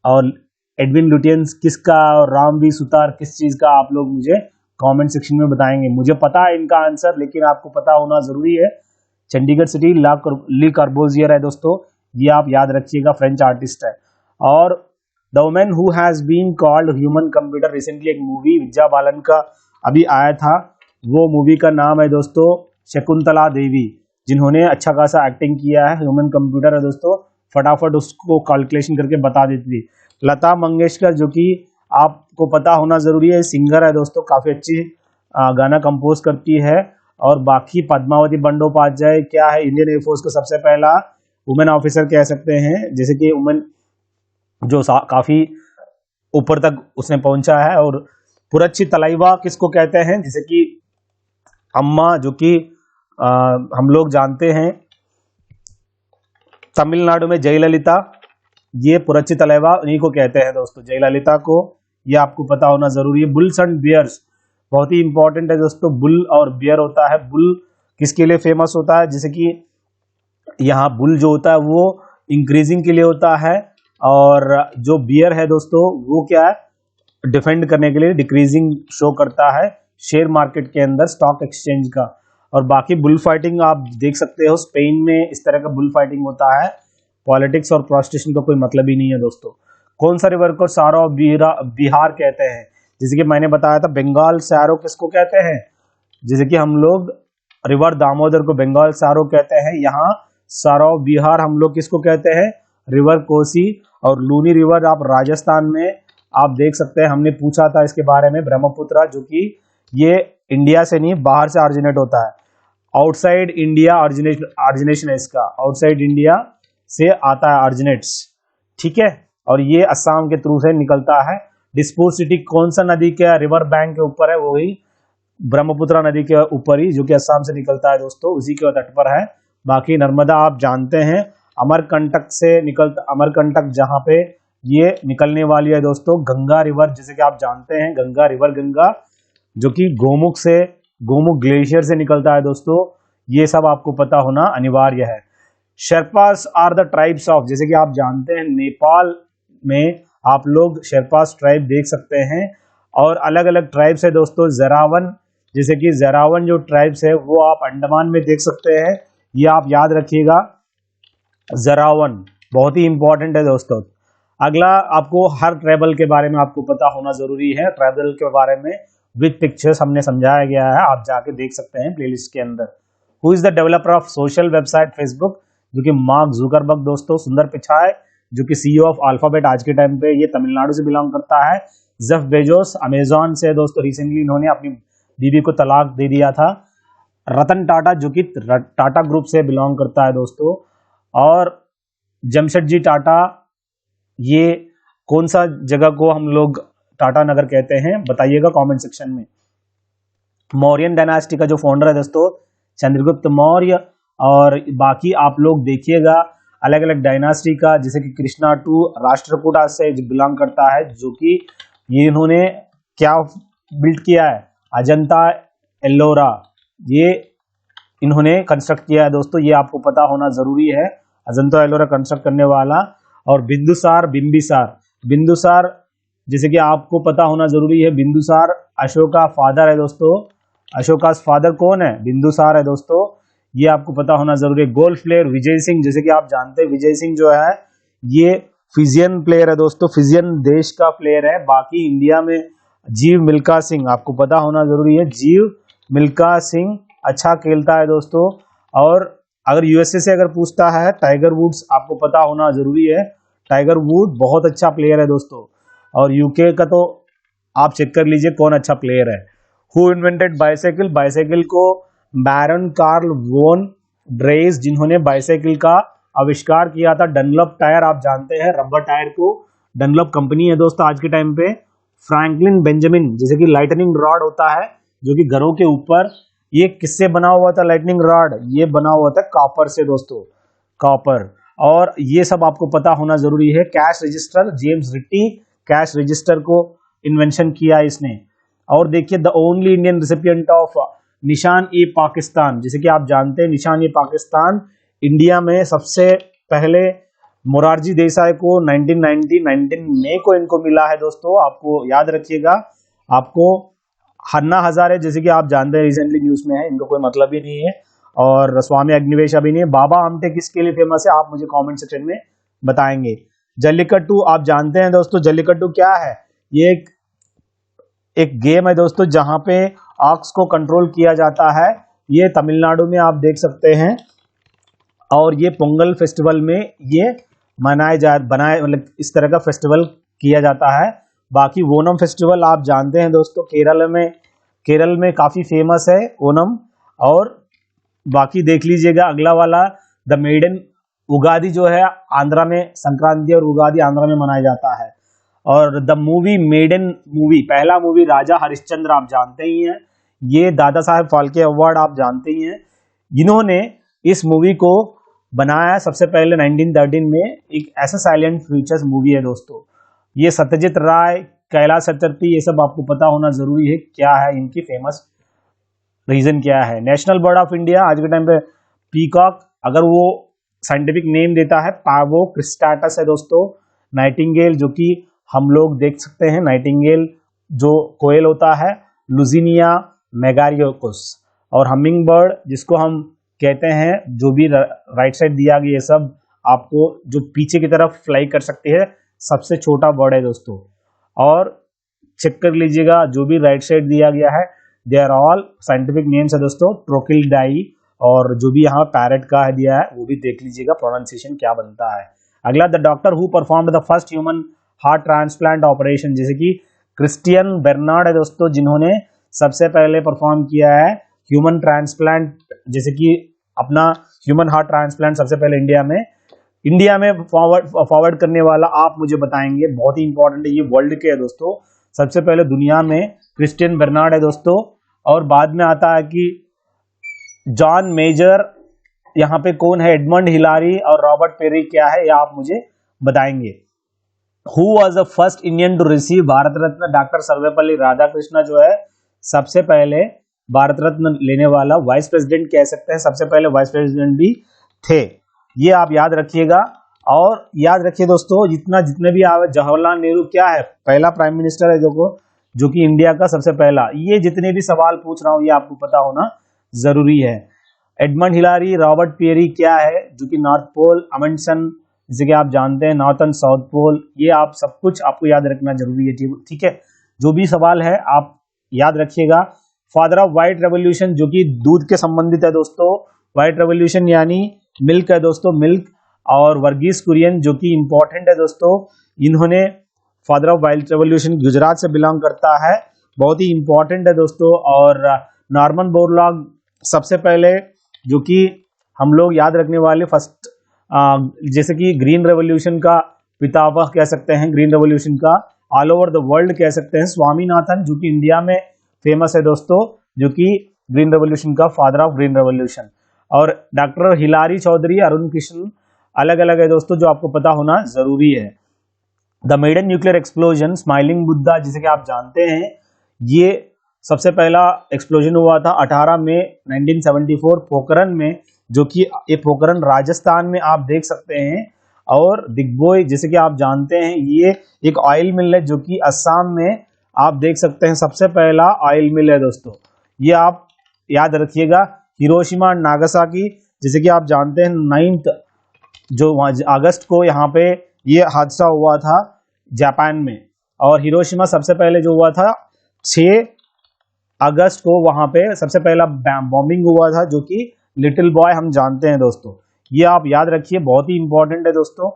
और एडविन लुटियंस किसका और राम वी सुतार किस चीज का, आप लोग मुझे कमेंट सेक्शन में बताएंगे। मुझे पता है इनका आंसर, लेकिन आपको पता होना जरूरी है। चंडीगढ़ सिटी ली कार्बोजियर है दोस्तों, ये आप याद रखिएगा, फ्रेंच आर्टिस्ट है। और the woman who has been called human computer, recently एक मूवी विद्या बालन का अभी आया था, वो मूवी का नाम है दोस्तों शकुंतला देवी, जिन्होंने अच्छा खासा एक्टिंग किया है। ह्यूमन कंप्यूटर है दोस्तों, फटाफट उसको कैलकुलेशन करके बता देती थी। लता मंगेशकर, जो कि आपको पता होना जरूरी है, सिंगर है दोस्तों, काफी अच्छी गाना कंपोज करती है। और बाकी पद्मावती बंदोपाध्याय क्या है, इंडियन एयरफोर्स का सबसे पहला वुमेन ऑफिसर कह सकते हैं, जैसे कि वुमेन जो काफी ऊपर तक उसने पहुंचा है। और पुरच्छी तलैवा किसको कहते हैं, जैसे कि अम्मा, जो कि हम लोग जानते हैं तमिलनाडु में जयललिता, ये पुरच्छी तलैवा उन्हीं को कहते हैं दोस्तों, जयललिता को, ये आपको पता होना जरूरी है। बुल्स एंड बियर्स बहुत ही इंपॉर्टेंट है दोस्तों, बुल और बियर होता है। बुल किसके लिए फेमस होता है, जैसे कि यहाँ बुल जो होता है वो इंक्रीजिंग के लिए होता है, और जो बियर है दोस्तों वो क्या है, डिफेंड करने के लिए डिक्रीजिंग शो करता है शेयर मार्केट के अंदर, स्टॉक एक्सचेंज का। और बाकी बुल फाइटिंग आप देख सकते हो, स्पेन में इस तरह का बुल फाइटिंग होता है। पॉलिटिक्स और प्रोस्टिट्यूशन का कोई मतलब ही नहीं है दोस्तों। कौन सा रिवर को सारो बिहार कहते हैं, जैसे कि मैंने बताया था बंगाल सैरो किसको कहते हैं, जैसे कि हम लोग रिवर दामोदर को बंगाल सैरो कहते हैं। यहाँ सारो बिहार हम लोग किसको कहते हैं, रिवर कोसी। और लूनी रिवर आप राजस्थान में आप देख सकते हैं, हमने पूछा था इसके बारे में, ब्रह्मपुत्र, जो कि ये इंडिया से नहीं बाहर से ऑरिजिनेट होता है। आउटसाइड इंडिया ऑरिजिनेशन है इसका, आउटसाइड इंडिया से आता है, ऑरिजिनेट्स, ठीक है। और ये असम के थ्रू से निकलता है। दिसपुर सिटी कौन सा नदी के रिवर बैंक के ऊपर है, वही ब्रह्मपुत्र नदी के ऊपर ही, जो कि असम से निकलता है दोस्तों, उसी के तट पर है। बाकी नर्मदा आप जानते हैं, अमरकंटक से निकलता, अमरकंटक जहां पे ये निकलने वाली है दोस्तों। गंगा रिवर, जैसे कि आप जानते हैं गंगा रिवर, गंगा जो कि गोमुख से, गोमुख ग्लेशियर से निकलता है दोस्तों, ये सब आपको पता होना अनिवार्य है। Sherpas are the tribes of, जैसे कि आप जानते हैं नेपाल में आप लोग शेरपास ट्राइब देख सकते हैं, और अलग अलग ट्राइब्स है दोस्तों। जरावन, जैसे कि जरावन जो ट्राइब्स है वो आप अंडमान में देख सकते हैं, ये आप याद रखिएगा, जरावन बहुत ही इंपॉर्टेंट है दोस्तों। अगला, आपको हर ट्राइबल के बारे में आपको पता होना जरूरी है, ट्राइबल के बारे में विद पिक्चर्स हमने समझाया गया है, आप जाके देख सकते हैं प्लेलिस्ट के अंदर। Who is the developer of social website Facebook, जो कि मार्क जुकरबर्ग दोस्तों। सुंदर पिचाई, जो कि सीईओ ऑफ अल्फाबेट आज के टाइम पे, ये तमिलनाडु से बिलोंग करता है। जेफ बेजोस अमेजॉन से दोस्तों, रिसेंटली इन्होंने अपनी बीवी को तलाक दे दिया था। रतन टाटा, जो कि टाटा ग्रुप से बिलोंग करता है दोस्तों। और जमशेदजी टाटा, ये कौन सा जगह को हम लोग टाटा नगर कहते हैं, बताइएगा कमेंट सेक्शन में। मौर्यन डायनास्टी का जो फाउंडर है दोस्तों, चंद्रगुप्त मौर्य। और बाकी आप लोग देखिएगा अलग अलग डायनास्टी का, जैसे कि कृष्णा टू राष्ट्रकूटा से बिलोंग करता है, जो कि ये इन्होंने क्या बिल्ड किया है, अजंता एल्लोरा, ये इन्होंने कंस्ट्रक्ट किया है दोस्तों, ये आपको पता होना जरूरी है, अजंता एल्लोरा कंस्ट्रक्ट करने वाला। और बिंदुसार, बिंबिसार, बिंदुसार, जैसे कि आपको पता होना जरूरी है, बिंदुसार अशोका फादर है दोस्तों। अशोका फादर कौन है, बिंदुसार है दोस्तों, ये आपको पता होना जरूरी है। गोल्फ प्लेयर विजय सिंह, जैसे कि आप जानते हैं विजय सिंह जो है ये फिजियन प्लेयर है दोस्तों, फिजियन देश का प्लेयर है। बाकी इंडिया में जीव मिल्खा सिंह, आपको पता होना जरूरी है, जीव मिल्खा सिंह अच्छा खेलता है दोस्तों। और अगर यूएसए से अगर पूछता है, टाइगर वुड्स, आपको पता होना जरूरी है, टाइगर वुड बहुत अच्छा प्लेयर है दोस्तों। और यूके का तो आप चेक कर लीजिए कौन अच्छा प्लेयर है। हु इन्वेंटेड बाइसाइकिल, बाइसाइकिल को बैरन कार्ल वोन ड्रेस जिन्होंने बाइसाइकिल का आविष्कार किया था। डनलप टायर आप जानते हैं, रबर टायर को डनलप कंपनी है दोस्तों आज के टाइम पे। फ्रैंकलिन बेंजामिन, जैसे कि लाइटनिंग रॉड होता है जो कि घरों के ऊपर, ये किससे बना हुआ था लाइटनिंग रॉड? ये बना हुआ था कॉपर से दोस्तों, कॉपर। और ये सब आपको पता होना जरूरी है। Cash register, James Ritty cash register को इन्वेंशन किया इसने। और देखिए the only Indian recipient of Nishan e Pakistan, जैसे कि आप जानते हैं निशान ए पाकिस्तान इंडिया में सबसे पहले मोरारजी देसाई को 19 मई को इनको मिला है दोस्तों, आपको याद रखिएगा। आपको अन्ना हजारे, जैसे कि आप जानते हैं रिसेंटली न्यूज में है, इनको कोई मतलब ही नहीं है। और स्वामी अग्निवेश अभी नहीं है। बाबा आमटे किसके लिए फेमस है, आप मुझे कमेंट सेक्शन में बताएंगे। जल्लीकट्टू आप जानते हैं दोस्तों, जल्लीकट्टू क्या है? ये एक गेम है दोस्तों जहां पे ऑक्स को कंट्रोल किया जाता है। ये तमिलनाडु में आप देख सकते हैं। और ये पोंगल फेस्टिवल में ये मतलब इस तरह का फेस्टिवल किया जाता है। बाकी ओनम फेस्टिवल आप जानते हैं दोस्तों, केरल में काफी फेमस है ओनम। और बाकी देख लीजिएगा अगला वाला द मेडन, उगादी जो है आंध्रा में, संक्रांति और उगादी आंध्रा में मनाया जाता है। और द मूवी मेडन मूवी, पहला मूवी राजा हरिश्चंद्र आप जानते ही हैं, ये दादा साहेब फाल्के अवार्ड आप जानते ही हैं। इन्होंने इस मूवी को बनाया सबसे पहले 1913 में। एक ऐसा साइलेंट फ्यूचर्स मूवी है दोस्तों। ये सत्यजीत राय, कैलाश सत्यार्थी, ये सब आपको पता होना जरूरी है क्या है इनकी फेमस रीजन क्या है। नेशनल बर्ड ऑफ इंडिया आज के टाइम पे पीकॉक, अगर वो साइंटिफिक नेम देता है पावो क्रिस्टाटस है दोस्तों। नाइटिंगेल जो कि हम लोग देख सकते हैं, नाइटिंगेल जो कोयल होता है लुजीनिया मेगारियोकस। और हमिंग बर्ड जिसको हम कहते हैं, जो भी राइट साइड दिया गया ये सब आपको जो पीछे की तरफ फ्लाई कर सकती है, सबसे छोटा बर्ड है दोस्तों। और चेक कर लीजिएगा जो भी राइट साइड दिया गया है, they are all scientific names है दोस्तों। ट्रोकिलडाई, और जो भी यहाँ पैरेट का है दिया है वो भी देख लीजिएगा प्रोनाउंसिएशन क्या बनता है। अगला the doctor who performed the first human heart transplant operation, जैसे कि क्रिस्टियन बेर्नार्ड है दोस्तों जिन्होंने सबसे पहले परफॉर्म किया है ह्यूमन ट्रांसप्लांट, जैसे कि अपना ह्यूमन हार्ट ट्रांसप्लांट सबसे पहले इंडिया में फॉरवर्ड करने वाला आप मुझे बताएंगे, बहुत ही इंपॉर्टेंट है। ये वर्ल्ड के है दोस्तों, सबसे पहले दुनिया में क्रिस्टियन बेर्नार्ड है दोस्तों। और बाद में आता है कि जॉन मेजर, यहाँ पे कौन है, एडमंड हिलारी और रॉबर्ट पेरी क्या है, ये आप मुझे बताएंगे। Who was the first Indian to receive Bharat Ratna, doctor Sarvepalli Radhakrishna जो है सबसे पहले भारत रत्न लेने वाला वाइस प्रेसिडेंट कह सकते हैं, सबसे पहले वाइस प्रेसिडेंट भी थे। ये आप याद रखिएगा। और याद रखिए दोस्तों, जितने भी आवे, जवाहरलाल नेहरू क्या है, पहला प्राइम मिनिस्टर है जो कि इंडिया का सबसे पहला। ये जितने भी सवाल पूछ रहा हूं ये आपको पता होना जरूरी है। एडमंड हिलारी, रॉबर्ट पेरी क्या है, जो कि नॉर्थ पोल, अमंडसन जिसे कि आप जानते हैं नॉर्थन साउथ पोल, ये आप सब कुछ आपको याद रखना जरूरी है, ठीक है। जो भी सवाल है आप याद रखिएगा। फादर ऑफ व्हाइट रेवोल्यूशन, जो कि दूध के संबंधित है दोस्तों, व्हाइट रेवोल्यूशन यानी मिल्क है दोस्तों, मिल्क। और वर्गीस कुरियन जो कि इंपॉर्टेंट है दोस्तों, इन्होंने father of white revolution Gujarat से बिलोंग करता है, बहुत ही इंपॉर्टेंट है दोस्तों। और नॉर्मन बोरलॉग सबसे पहले, जो कि हम लोग याद रखने वाले फर्स्ट, जैसे कि ग्रीन रेवोल्यूशन का पितामह कह सकते हैं, ग्रीन रेवोल्यूशन का ऑल ओवर द वर्ल्ड कह सकते हैं, स्वामीनाथन जो कि इंडिया में फेमस है दोस्तों, जो कि ग्रीन रेवोल्यूशन का फादर ऑफ ग्रीन रेवोल्यूशन। और डॉक्टर हिलारी चौधरी, अरुण कृष्ण, अलग अलग है दोस्तों, जो आपको पता होना जरूरी है। The maiden nuclear explosion, smiling Buddha जिसे कि आप जानते हैं, ये सबसे पहला एक्सप्लोजन हुआ था 18 मई 1974 पोखरण में, जो कि ये पोखरण राजस्थान में आप देख सकते हैं। और दिग्बोय जैसे कि आप जानते हैं, ये एक ऑयल मिल है जो कि असम में आप देख सकते हैं, सबसे पहला ऑयल मिल है दोस्तों, ये आप याद रखिएगा। हिरोशिमा और नागासाकी, जैसे कि आप जानते हैं 9 अगस्त को यहाँ पे ये हादसा हुआ था जापान में। और हिरोशिमा सबसे पहले जो हुआ था 6 अगस्त को, वहां पे सबसे पहला बॉम्बिंग हुआ था, जो कि लिटिल बॉय हम जानते हैं दोस्तों, ये आप याद रखिए, बहुत ही इंपॉर्टेंट है दोस्तों।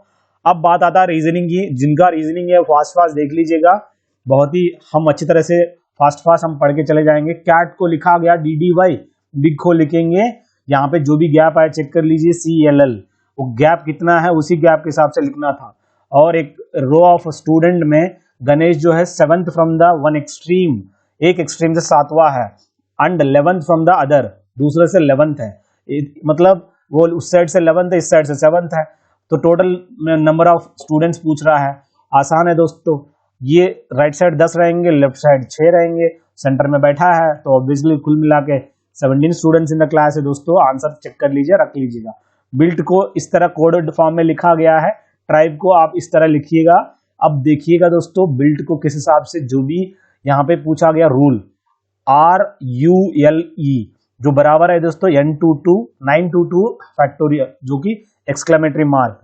अब बात आता है रीजनिंग की। जिनका रीजनिंग है फास्ट फास्ट देख लीजिएगा, बहुत ही हम अच्छी तरह से फास्ट फास्ट हम पढ़ के चले जाएंगे। कैट को लिखा गया DDY, बिग को लिखेंगे, यहाँ पे जो भी गैप आया चेक कर लीजिए CLL, वो गैप कितना है उसी गैप के हिसाब से लिखना था। और एक रो ऑफ स्टूडेंट में गणेश जो है 7th from the one extreme, एक एक्सट्रीम से 7वां है, and 11th from the other, दूसरे से 11th है, मतलब वो उस साइड से 11th है, इस साइड से 7th है, तो टोटल नंबर ऑफ स्टूडेंट्स पूछ रहा है। आसान है दोस्तों, ये राइट साइड 10 रहेंगे, लेफ्ट साइड 6 रहेंगे, सेंटर में बैठा है, तो ऑब्वियसली कुल मिला के 17 स्टूडेंट्स इन द क्लास है दोस्तों। आंसर चेक कर लीजिए, रख लीजिएगा। बिल्ट को इस तरह कोडेड फॉर्म में लिखा गया है, ट्राइब को आप इस तरह लिखिएगा। अब देखिएगा दोस्तों, बिल्ट को किस हिसाब से जो भी यहाँ पे पूछा गया रूल RULE जो बराबर है दोस्तों N22 922 फैक्टोरियल, जो कि एक्सक्लेमेटरी मार्क।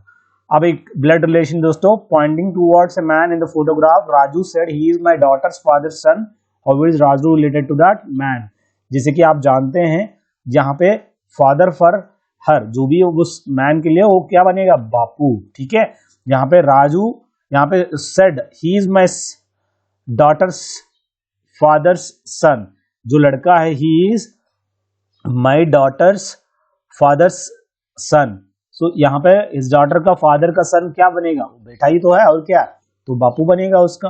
अब एक ब्लड रिलेशन दोस्तों, pointing towards a man in the photograph, Raju said he is my daughter's father's son, how is Raju related to that man. जैसे कि आप जानते हैं यहाँ पे फादर फॉर हर, जो भी उस मैन के लिए वो क्या बनेगा, बापू, ठीक है। यहाँ पे राजू, यहाँ पे said he is my daughter's father's son, जो लड़का है he is my daughter's father's son. So यहाँ पे इस डॉटर का फादर का सन क्या बनेगा, बेटा ही तो है, और क्या, तो बापू बनेगा उसका।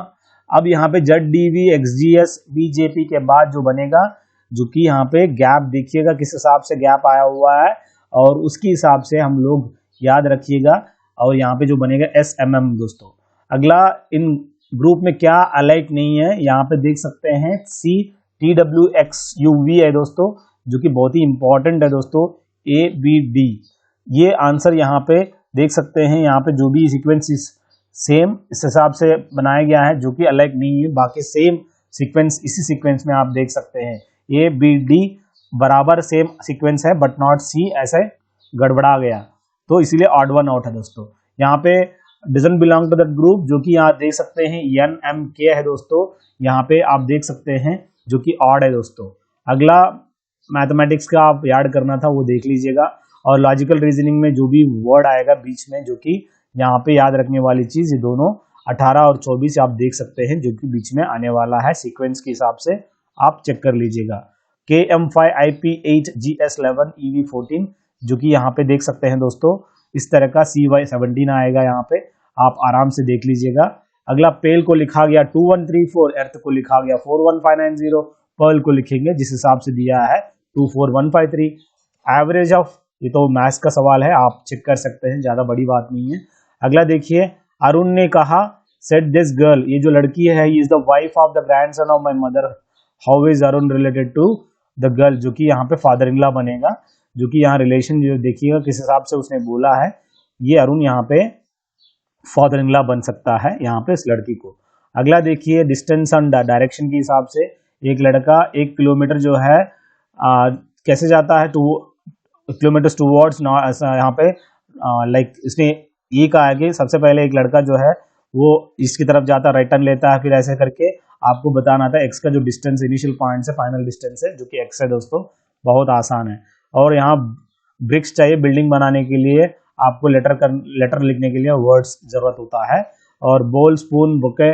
अब यहाँ पे ZDV XGS BJP के बाद जो बनेगा, जो कि यहाँ पे गैप देखिएगा किस हिसाब से गैप आया हुआ है, और उसके हिसाब से हम लोग याद रखिएगा। और यहाँ पे जो बनेगा SMM दोस्तों। अगला इन ग्रुप में क्या अलाइक नहीं है, यहाँ पे देख सकते हैं CTWXUV है दोस्तों, जो कि बहुत ही इंपॉर्टेंट है दोस्तों। ABD ये आंसर यहाँ पे देख सकते हैं, यहाँ पे जो भी सीक्वेंस सेम इस हिसाब से बनाया गया है, जो कि अलग नहीं है, बाकी सेम सीक्वेंस इसी सीक्वेंस में आप देख सकते हैं। ABD बराबर सेम सीक्वेंस है, बट नॉट C, ऐसे गड़बड़ा गया, तो इसीलिए ऑड वन आउट है दोस्तों। यहाँ पे doesn't belong to that group, जो कि यहाँ देख सकते हैं NMK है दोस्तों, यहाँ पे आप देख सकते हैं, जो कि ऑड है दोस्तों। अगला मैथमेटिक्स का आप याद करना था, वो देख लीजिएगा। और लॉजिकल रीजनिंग में जो भी वर्ड आएगा बीच में, जो कि यहाँ पे याद रखने वाली चीज, ये दोनों 18 और 24 आप देख सकते हैं, जो कि बीच में आने वाला है, सीक्वेंस के हिसाब से आप चेक कर लीजिएगा। KM5 IP8 GS11 EV14, जो कि यहाँ पे देख सकते हैं दोस्तों, इस तरह का CY17 आएगा, यहाँ पे आप आराम से देख लीजिएगा। अगला पेल को लिखा गया 2134, अर्थ को लिखा गया 41590, पर्ल को लिखेंगे जिस हिसाब से दिया है 24153। एवरेज ऑफ, ये तो मैथ्स का सवाल है, आप चेक कर सकते हैं, ज्यादा बड़ी बात नहीं है। अगला देखिए, अरुण ने कहा सेड दिस गर्ल, ये जो लड़की है, is the wife of the grandson of my mother, how is Arun related to the girl, जो कि यहाँ पे फादर इन लॉ बनेगा, जो कि यहाँ रिलेशन जो देखिएगा किस हिसाब से उसने बोला है, ये अरुण यहाँ पे फादर इन लॉ बन सकता है यहाँ पे इस लड़की को। अगला देखिए, डिस्टेंस एंड डायरेक्शन के हिसाब से एक लड़का 1 किलोमीटर जो है कैसे जाता है, 2 किलोमीटर टूवर्ड्स, यहाँ पे लाइक इसने ये कहा है कि सबसे पहले एक लड़का जो है वो ईस्ट की तरफ जाता है, राइट टर्न लेता है, फिर ऐसे करके आपको बताना था एक्स का जो डिस्टेंस इनिशियल पॉइंट से फाइनल डिस्टेंस है, जो कि एक्स है दोस्तों, बहुत आसान है। और यहाँ ब्रिक्स चाहिए बिल्डिंग बनाने के लिए, आपको लेटर लिखने के लिए वर्ड्स जरूरत होता है। और बोल, स्पून, बुके,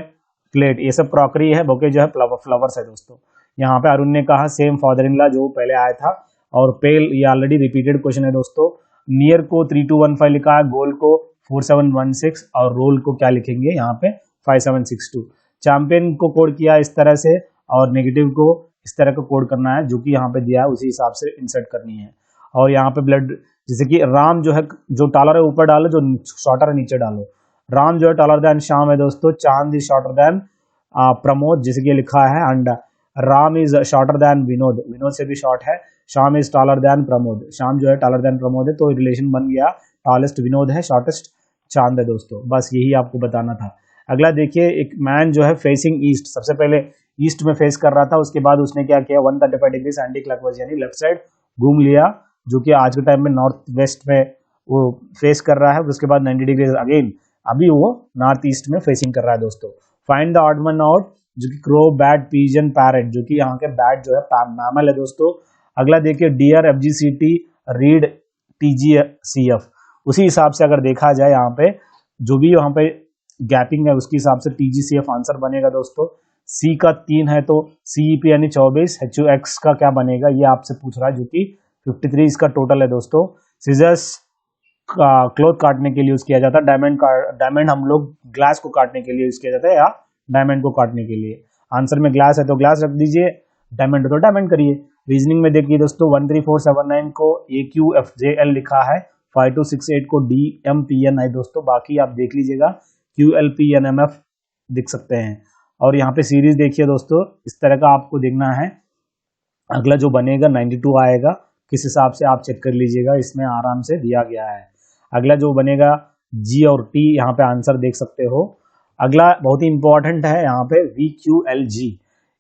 प्लेट, ये सब क्रॉकरी है, बुके जो है फ्लावर्स है दोस्तों। यहाँ पे अरुण ने कहा सेम फादर इन लॉ जो पहले आया था। और पेल, ये ऑलरेडी रिपीटेड क्वेश्चन है दोस्तों। नियर को 3215 लिखा है, गोल को 4716, और रोल को क्या लिखेंगे यहाँ पे 5762। चैंपियन को कोड किया इस तरह से, और नेगेटिव को इस तरह का कोड करना है, जो कि यहाँ पे दिया है उसी हिसाब से इंसर्ट करनी है। और यहाँ पे ब्लड, जैसे कि राम जो है, जो टॉलर है ऊपर डालो, जो शॉर्टर है नीचे डालो। राम जो है टॉलर देन श्याम है दोस्तों, चांद इज शॉर्टर देन प्रमोद, जैसे कि लिखा है, and Ram is shorter than Vinod, Vinod से भी शॉर्ट है। Shyam is taller than Pramod, Shyam जो है टॉलर देन प्रमोद है, तो रिलेशन बन गया, टॉलेस्ट विनोद है, शॉर्टेस्ट चांद है दोस्तों। बस यही आपको बताना था। अगला देखिए, एक मैन जो है फेसिंग ईस्ट, सबसे पहले ईस्ट में फेस कर रहा था, उसके बाद उसने क्या किया 135 डिग्री एंटी क्लॉकवाइज यानी लेफ्ट साइड घूम लिया, जो कि आज के टाइम में नॉर्थ वेस्ट में वो फेस कर रहा है। उसके बाद 90 डिग्री अगेन अभी वो नॉर्थ ईस्ट में फेसिंग कर रहा है दोस्तों। Find the odd one out, जो कि क्रो, बैट, पीजन, पैरेट, जो कि यहाँ के बैट जो है मैमल है दोस्तों। अगला देखिए, डियर, FGCT, रीड, TGCF। उसी हिसाब से अगर देखा जाए यहाँ पे जो भी यहाँ पे गैपिंग है उसके हिसाब से TGCF आंसर बनेगा दोस्तों। सी का 3 है तो CEP यानी 24, HUX का क्या बनेगा ये आपसे पूछ रहा है, जो कि 53 इसका टोटल है दोस्तों। सीजर्स का क्लॉथ काटने के लिए यूज किया जाता है। डायमंड हम लोग ग्लास को काटने के लिए यूज किया जाता है, या डायमंड को काटने के लिए। आंसर में ग्लास है तो ग्लास रख दीजिए, डायमंड तो डायमंड करिए। रीजनिंग में देखिए दोस्तों 13479 को AQFJL लिखा है, 5268 को DMPN है दोस्तों, बाकी आप देख लीजिएगा QLPNMF दिख सकते हैं। और यहाँ पे सीरीज देखिए दोस्तों, इस तरह का आपको देखना है। अगला जो बनेगा 92 आएगा, किस हिसाब से आप चेक कर लीजिएगा, इसमें आराम से दिया गया है। अगला जो बनेगा G और T, यहाँ पे आंसर देख सकते हो। अगला बहुत ही इंपॉर्टेंट है यहाँ पे VQLG,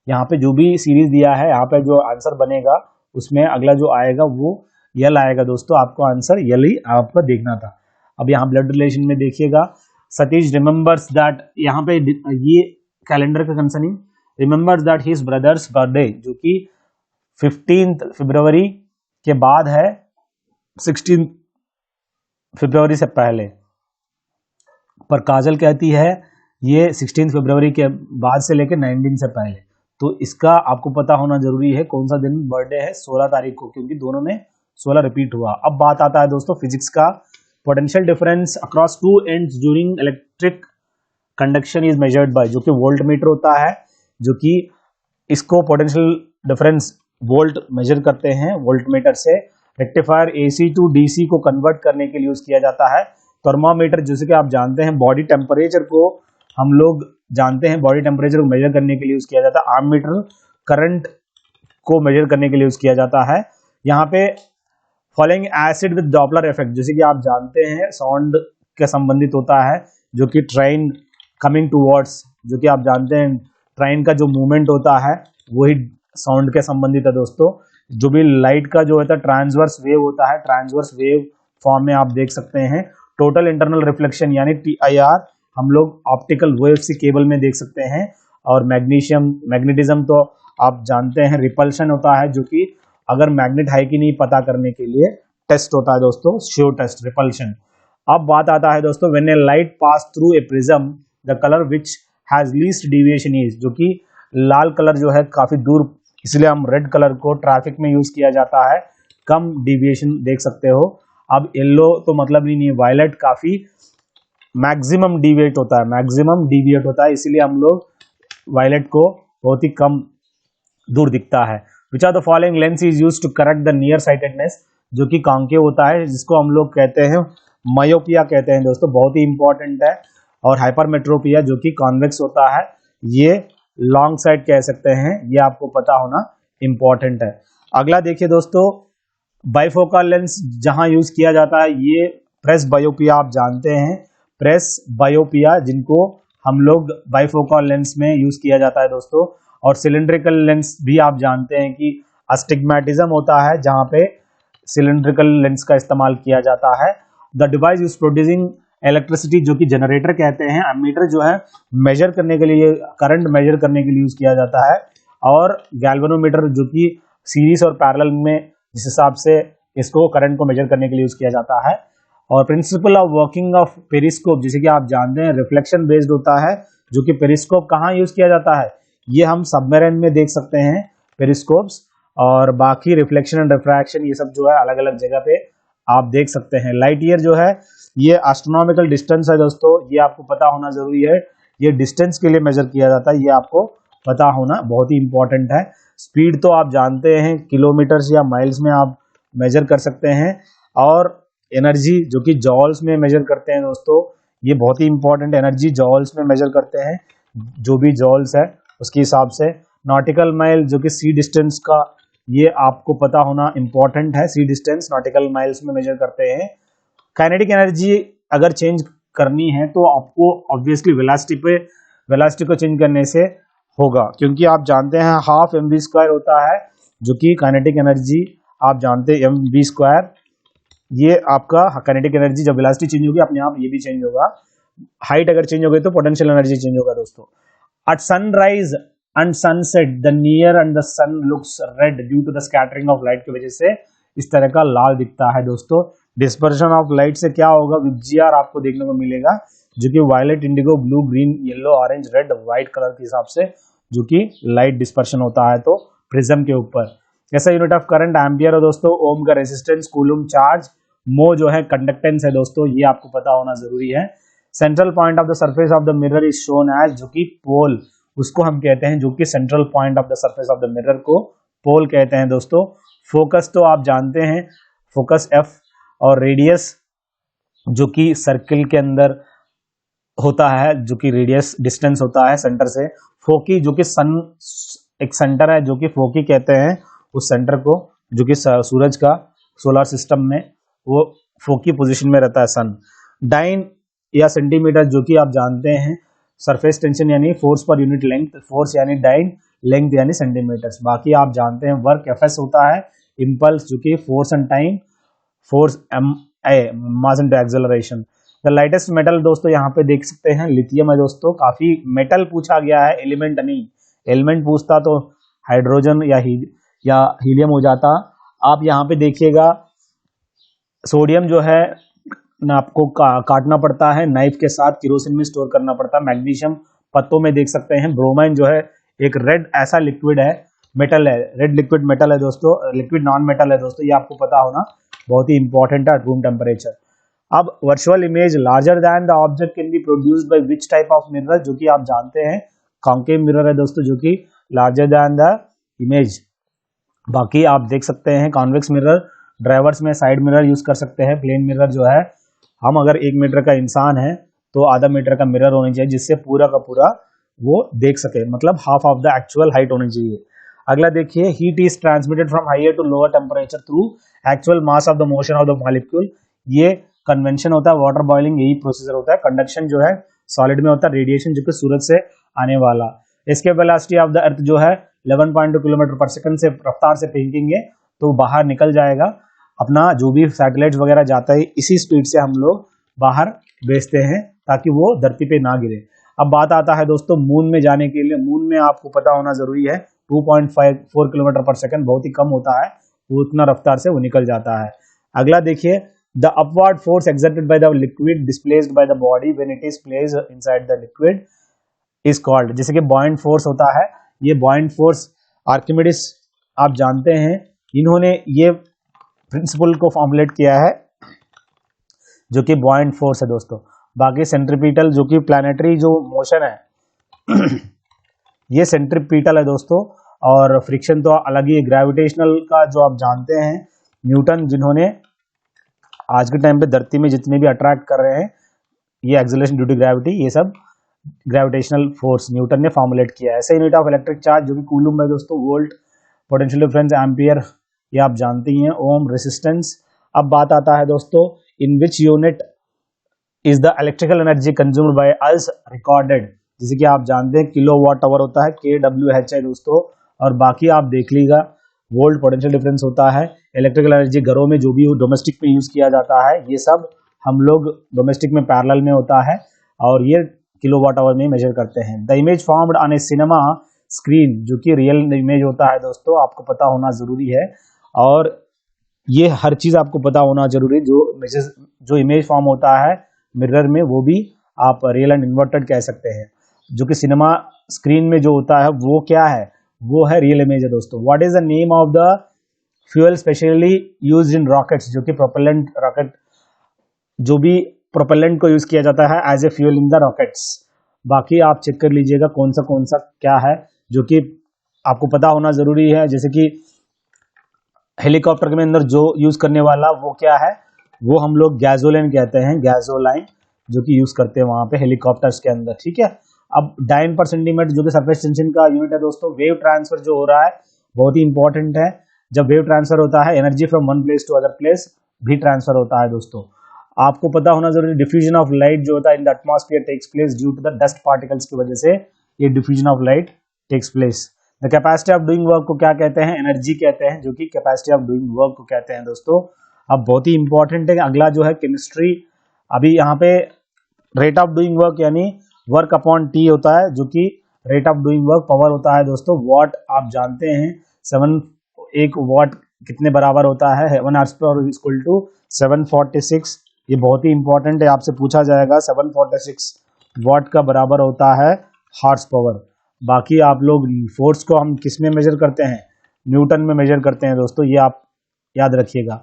यहाँ पे जो भी सीरीज दिया है यहाँ पे जो आंसर बनेगा उसमें अगला जो आएगा वो यल आएगा दोस्तों। आपको आंसर यल ही आपको देखना था। अब यहाँ ब्लड रिलेशन में देखिएगा, सतीश रिमेंबर्स दैट, यहाँ पे ये कैलेंडर का concerning remembers that his brothers birthday, जो कि 15 फरवरी के बाद है, 16 फरवरी से पहले। पर काजल कहती है ये 16 फरवरी के बाद से लेकर 19 से पहले, तो इसका आपको पता होना जरूरी है कौन सा दिन बर्थडे है, 16 तारीख को, क्योंकि दोनों में 16 रिपीट हुआ। अब बात आता है दोस्तों फिजिक्स का। Potential difference across two ends during electric conduction is measured by, जो कि वोल्ट मीटर होता है, जो कि इसको पोटेंशियल डिफरेंस वोल्ट मेजर करते हैं वोल्ट मीटर से। रेक्टिफायर AC टू DC को कन्वर्ट करने के लिए यूज किया जाता है। थर्मामीटर, जैसे कि आप जानते हैं बॉडी टेम्परेचर को हम लोग जानते हैं, बॉडी टेम्परेचर को मेजर करने के लिए यूज किया जाता है। आर्ममीटर करंट को मेजर करने के लिए यूज किया जाता है। यहाँ पे following acid with Doppler effect, जैसे कि आप जानते हैं साउंड के संबंधित होता है, जो कि ट्रेन कमिंग टूवर्ड्स, जो कि आप जानते हैं ट्रेन का जो मूवमेंट होता है वही साउंड के संबंधित है दोस्तों। जो भी लाइट का जो होता है ट्रांसवर्स वेव होता है, ट्रांसवर्स वेव फॉर्म में आप देख सकते हैं। टोटल इंटरनल रिफ्लेक्शन यानी TIR हम लोग ऑप्टिकल वेव्स की केबल में देख सकते हैं। और मैग्नेटिज्म तो आप जानते हैं रिपल्शन होता है, जो कि अगर मैग्नेट है कि नहीं पता करने के लिए टेस्ट होता है दोस्तों, श्योर टेस्ट, रिपल्शन। अब बात आता है दोस्तों when A light pass through a prism the colour which has least deviation is, जो कि लाल कलर जो है काफी दूर, इसलिए हम रेड कलर को ट्रैफिक में यूज किया जाता है, कम डिविएशन देख सकते हो। अब येलो तो मतलब ही नहीं, वायलेट काफी मैक्सिमम डिविएट होता है, इसीलिए हम लोग वायलेट को बहुत ही कम दूर दिखता है। Which are the following lens is used to correct the near sightedness, जो कि कॉन्केव होता है, जिसको हम लोग कहते हैं मायोपिया कहते हैं दोस्तों, बहुत ही इंपॉर्टेंट है। और हाइपरमेट्रोपिया जो कि कॉन्वेक्स होता है, ये लॉन्ग साइड कह सकते हैं, ये आपको पता होना इंपॉर्टेंट है। अगला देखिए दोस्तों, बाइफोकल लेंस जहां यूज किया जाता है, ये प्रेस बायोपिया आप जानते हैं, प्रेस बायोपिया जिनको हम लोग बाइफोकल लेंस में यूज किया जाता है दोस्तों। और सिलिंड्रिकल लेंस भी आप जानते हैं कि अस्टिग्मेटिज्म होता है, जहां पे सिलिंड्रिकल लेंस का इस्तेमाल किया जाता है। The device use producing electricity, जो कि जनरेटर कहते हैं। एमीटर जो है मेजर करने के लिए, करंट मेजर करने के लिए यूज किया जाता है। और गैल्वेनोमीटर जो कि सीरीज और पैरेलल में जिस हिसाब से इसको करंट को मेजर करने के लिए यूज किया जाता है। और principle of working of periscope, जैसे कि आप जानते हैं रिफ्लेक्शन बेस्ड होता है, जो कि पेरिस्कोप कहाँ यूज किया जाता है, ये हम सबमरीन में देख सकते हैं पेरिस्कोप्स। और बाकी रिफ्लेक्शन एंड रिफ्रैक्शन ये सब जो है अलग अलग जगह पे आप देख सकते हैं। लाइट ईयर जो है ये एस्ट्रोनॉमिकल डिस्टेंस है दोस्तों, ये आपको पता होना जरूरी है, ये डिस्टेंस के लिए मेजर किया जाता है, ये आपको पता होना बहुत ही इंपॉर्टेंट है। स्पीड तो आप जानते हैं किलोमीटर्स या माइल्स में आप मेजर कर सकते हैं। और एनर्जी जो कि जॉल्स में मेजर करते हैं दोस्तों, ये बहुत ही इंपॉर्टेंट, एनर्जी जॉल्स में मेजर करते हैं, जो भी जॉल्स है उसके हिसाब से। नॉटिकल माइल जो कि सी डिस्टेंस का, ये आपको पता होना इंपॉर्टेंट है, सी डिस्टेंस नॉटिकल माइल्स में मेजर करते हैं। काइनेटिक एनर्जी अगर चेंज करनी है तो आपको ऑब्वियसली वेलोसिटी को चेंज करने से होगा, क्योंकि आप जानते हैं हाफ mv² होता है, जो कि काइनेटिक एनर्जी आप जानते हैं mv², ये आपका काइनेटिक एनर्जी जब वेलोसिटी चेंज होगी अपने आप ये भी चेंज होगा। हाइट अगर चेंज हो गई तो पोटेंशियल एनर्जी चेंज होगा दोस्तों। At sunrise and sunset the near and the sun looks red due to the scattering of light की वजह से इस तरह का लाल दिखता है दोस्तों। डिस्पर्शन ऑफ लाइट से क्या होगा, VGR आपको देखने को मिलेगा, जो कि violet, indigo, blue, green, yellow, orange, red, white colour के हिसाब से जो कि लाइट डिस्पर्शन होता है तो प्रिज्म के ऊपर। ऐसा यूनिट ऑफ करंट एम्पियर है दोस्तों। ओम का रेजिस्टेंस, कूलम चार्ज, मो जो है कंडक्टेंस है दोस्तों, ये आपको पता होना जरूरी है। Central point of the surface of the mirror is shown as, जो कि पोल, उसको हम कहते हैं, जो कि central point of the surface of the mirror को पोल कहते हैं दोस्तों। फोकस तो आप जानते हैं, फोकस एफ, और रेडियस जो कि सर्किल के अंदर होता है, जो कि रेडियस डिस्टेंस होता है सेंटर से। फोकी जो कि सन एक सेंटर है, जो कि फोकी कहते हैं उस सेंटर को, जो कि सूरज का सोलर सिस्टम में वो फोकी पोजीशन में रहता है सन। डाइन या सेंटीमीटर, जो कि आप जानते हैं सरफेस टेंशन यानी force per unit length, force यानी डाइन, लेंथ यानी सेंटीमीटर्स। बाकी आप जानते हैं वर्क एफएस होता है, इंपल्स जो कि force and time, force M A, mass into acceleration. The lightest metal दोस्तों यहाँ पे देख सकते हैं लिथियम है दोस्तों। काफी मेटल पूछा गया है, एलिमेंट नहीं। एलिमेंट पूछता तो हाइड्रोजन या हीलियम हो जाता। आप यहाँ पे देखिएगा सोडियम जो है ना आपको काटना पड़ता है नाइफ के साथ, केरोसिन में स्टोर करना पड़ता है। मैग्नीशियम पत्तों में देख सकते हैं। ब्रोमाइन जो है एक रेड ऐसा लिक्विड है, मेटल है, रेड लिक्विड मेटल है दोस्तों, लिक्विड नॉन मेटल है दोस्तों, ये आपको पता होना बहुत ही इंपॉर्टेंट है रूम टेम्परेचर। अब virtual image larger than the object can be produced by which type of mirror, जो कि आप जानते हैं कॉन्केव मिरर है दोस्तों, जो कि लार्जर दैन द इमेज। बाकी आप देख सकते हैं कॉन्वेक्स मिरर, ड्राइवर्स में साइड मिरर यूज कर सकते हैं। प्लेन मिरर जो है, हम अगर 1 मीटर का इंसान है तो आधा मीटर का मिरर होना चाहिए, जिससे पूरा का पूरा वो देख सके, मतलब half of the actual height होनी चाहिए। अगला देखिए, heat is transmitted from higher to lower temperature through actual mass of the motion of the molecule. ये कन्वेंशन होता है, वाटर बॉइलिंग यही प्रोसीजर होता है। कंडक्शन जो है सॉलिड में होता है, रेडिएशन जो कि सूरज से आने वाला। इसके वेलोसिटी ऑफ द अर्थ जो है 11.2 किलोमीटर पर सेकंड से रफ्तार से फेंकेंगे तो बाहर निकल जाएगा। अपना जो भी सैटेलाइट वगैरह जाता है इसी स्पीड से हम लोग बाहर भेजते हैं ताकि वो धरती पे ना गिरे। अब बात आता है दोस्तों मून में जाने के लिए। मून में आपको पता होना जरूरी है 2.54 किलोमीटर पर सेकंड, बहुत ही कम होता है, वो उतना रफ्तार से वो निकल जाता है। अगला देखिए, the upward force exerted by the liquid displaced by the body when it is placed inside the liquid is called, जैसे कि बॉयंट फोर्स होता है। ये बॉयंट फोर्स आर्किमिडीज आप जानते हैं, इन्होंने ये प्रिंसिपल को फॉर्मुलेट किया है, जो कि बॉयंट फोर्स है दोस्तों। बाकी सेंट्रीपिटल जो कि प्लैनेटरी जो मोशन है ये सेंट्रीपिटल है दोस्तों, और फ्रिक्शन तो अलग ही है। ग्रेविटेशनल का जो आप जानते हैं न्यूटन, जिन्होंने आज के टाइम पे धरती में जितने भी अट्रैक्ट कर रहे हैं ये एक्सेलरेशन ड्यू टू ग्रेविटी, ये सब ग्रेविटेशनल फोर्स न्यूटन ने फॉर्मुलेट किया है। ऐसे यूनिट ऑफ इलेक्ट्रिक चार्ज जो कि कूलम है दोस्तों, वोल्ट, पोटेंशियल डिफरेंस एम्पियर, ये आप जानते ही हैं, ओम, रेसिस्टेंस। अब बात आता है दोस्तों, in which unit is the electrical energy consumed by us recorded, जैसे कि आप जानते हैं किलो वाट आवर होता है, kWh है दोस्तों। और बाकी आप देख लीजिएगा वोल्ट, पोटेंशियल डिफरेंस होता है। इलेक्ट्रिकल एनर्जी घरों में जो भी डोमेस्टिक में यूज किया जाता है, ये सब हम लोग डोमेस्टिक में पैरेलल में होता है और ये किलो वाट आवर में मेजर करते हैं। The image formed on A cinema screen, जो कि रियल इमेज होता है दोस्तों, आपको पता होना जरूरी है। और ये हर चीज आपको पता होना जरूरी है। जो इमेज फॉर्म होता है मिरर में, वो भी आप रियल एंड इन्वर्टेड कह सकते हैं। जो कि सिनेमा स्क्रीन में जो होता है वो क्या है, वो है रियल इमेज है दोस्तों। What is the name of the fuel specially used in rockets, जो कि प्रोपेलेंट रॉकेट, जो भी प्रोपेलेंट को यूज किया जाता है as a fuel in the rockets. बाकी आप चेक कर लीजिएगा कौन सा क्या है, जो कि आपको पता होना जरूरी है। जैसे कि हेलीकॉप्टर के अंदर जो यूज करने वाला वो क्या है, वो हम लोग गैसोलाइन कहते हैं, गैसोलाइन जो कि यूज करते हैं वहां पे हेलीकॉप्टर्स के अंदर, ठीक है। अब डाइन पर सेंटीमीटर जो कि सरफेस टेंशन का यूनिट है दोस्तों। वेव ट्रांसफर जो हो रहा है बहुत ही इंपॉर्टेंट है। जब वेव ट्रांसफर होता है, energy from one place to other place भी ट्रांसफर होता है दोस्तों। आपको पता होना जरूरी, डिफ्यूजन ऑफ लाइट जो होता है in the atmosphere takes place due to the dust particles की वजह से ये diffusion of light takes place. The capacity of doing work को क्या कहते हैं, एनर्जी कहते हैं, जो कि कैपेसिटी ऑफ डूइंग वर्क को कहते हैं दोस्तों। अब बहुत ही इंपॉर्टेंट है। अगला जो है केमिस्ट्री, अभी यहाँ पे रेट ऑफ डूइंग वर्क यानी वर्क अपॉन टी होता है, जो कि rate of doing work power होता है दोस्तों। वॉट आप जानते हैं 1 वॉट कितने बराबर होता है, 1 हॉर्स पावर इक्वल टू 746 ये बहुत ही इंपॉर्टेंट है, आपसे पूछा जाएगा। 746 वाट का बराबर होता है हॉर्स पावर। बाकी आप लोग फोर्स को हम किस में मेजर करते हैं, न्यूटन में मेजर करते हैं दोस्तों, ये आप याद रखिएगा।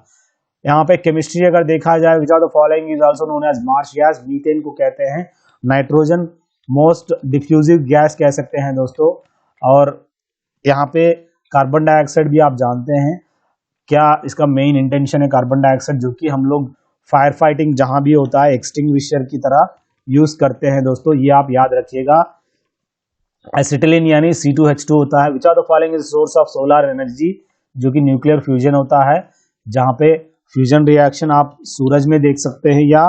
यहाँ पे केमिस्ट्री अगर देखा जाए, which are the following is also known as marsh gas. Methane को कहते हैं नाइट्रोजन मोस्ट डिफ्यूजिव गैस कह सकते हैं दोस्तों। और यहाँ पे कार्बन डाइऑक्साइड भी आप जानते हैं क्या इसका मेन इंटेंशन है, कार्बन डाइऑक्साइड जो कि हम लोग फायर फाइटिंग जहां भी होता है एक्सटिंग्विशर की तरह यूज करते हैं दोस्तों, ये आप याद रखिएगा। एसिटिलीन यानी C2H2 होता है। Which are the following is source of solar energy, जो कि न्यूक्लियर फ्यूजन होता है, जहां पे फ्यूजन रिएक्शन आप सूरज में देख सकते हैं या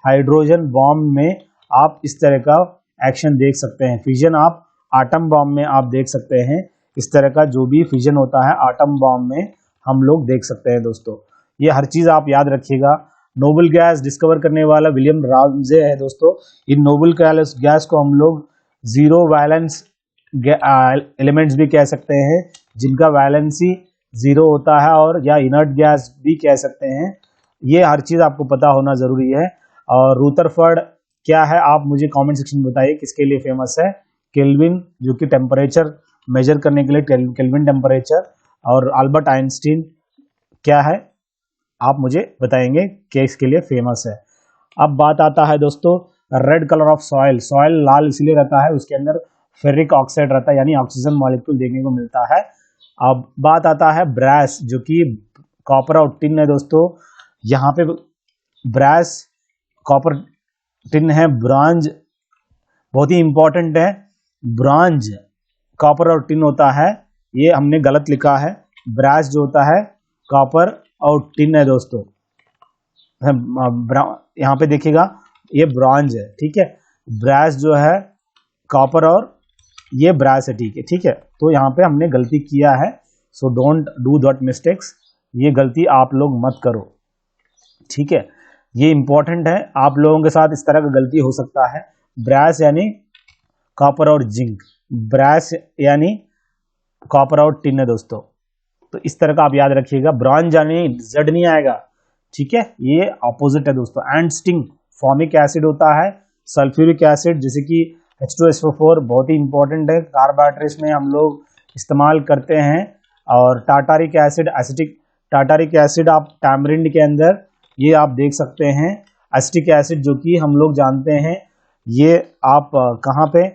हाइड्रोजन बॉम्ब में आप इस तरह का एक्शन देख सकते हैं। फ्यूजन आप आटम बॉम्ब में आप देख सकते हैं, इस तरह का जो भी फ्यूजन होता है आटम बॉम्ब में हम लोग देख सकते हैं दोस्तों। ये हर चीज आप याद रखिएगा। नोबल गैस डिस्कवर करने वाला विलियम रामजे है दोस्तों। इन नोबल गैस को हम लोग जीरो वैलेंस एलिमेंट्स भी कह सकते हैं, जिनका वैलेंसी जीरो होता है, और या इनर्ट गैस भी कह सकते हैं। ये हर चीज आपको पता होना जरूरी है। और रूदरफोर्ड क्या है, आप मुझे कमेंट सेक्शन में बताइए किसके लिए फेमस है। केल्विन, जो कि टेम्परेचर मेजर करने के लिए केल्विन टेम्परेचर। और अल्बर्ट आइंस्टीन क्या है, आप मुझे बताएंगे कि इसके लिए फेमस है। अब बात आता है दोस्तों red colour of soil. Soil लाल इसलिए रहता है, उसके अंदर फेरिक ऑक्साइड रहता है, यानी ऑक्सीजन मॉलिक्यूल देखने को मिलता है। अब बात आता है ब्रास, जो कि कॉपर और टिन है दोस्तों। यहाँ पे ब्रास, कॉपर, टिन है। ब्रॉन्ज बहुत ही इंपॉर्टेंट है। ब्रॉन्ज कॉपर और टिन होता है, ये हमने गलत लिखा है। ब्रास जो होता है कॉपर और टिन है दोस्तों। यहाँ पे देखिएगा ये ब्रॉन्ज है, ठीक है। ब्रास जो है कॉपर और ये ब्रास है, ठीक है। तो यहाँ पे हमने गलती किया है, so don't do that mistakes. ये गलती आप लोग मत करो, ठीक है। ये इंपॉर्टेंट है, आप लोगों के साथ इस तरह का गलती हो सकता है। ब्रास यानी कॉपर और जिंक, ब्रास यानी कॉपर और टिन है दोस्तों। तो इस तरह का आप याद रखिएगा। ब्रॉन्ज यानी जेड नहीं आएगा, ठीक है, ये ऑपोजिट है दोस्तों। एंड स्टिंग फॉर्मिक एसिड होता है। सल्फ्यूरिक एसिड जैसे कि H2SO4 बहुत ही इंपॉर्टेंट है, कार बैटरीज में हम लोग इस्तेमाल करते हैं। और tartaric acid, acetic tartaric acid आप टैमरिंड के अंदर ये आप देख सकते हैं। एसिटिक एसिड जो कि हम लोग जानते हैं, ये आप कहाँ पे,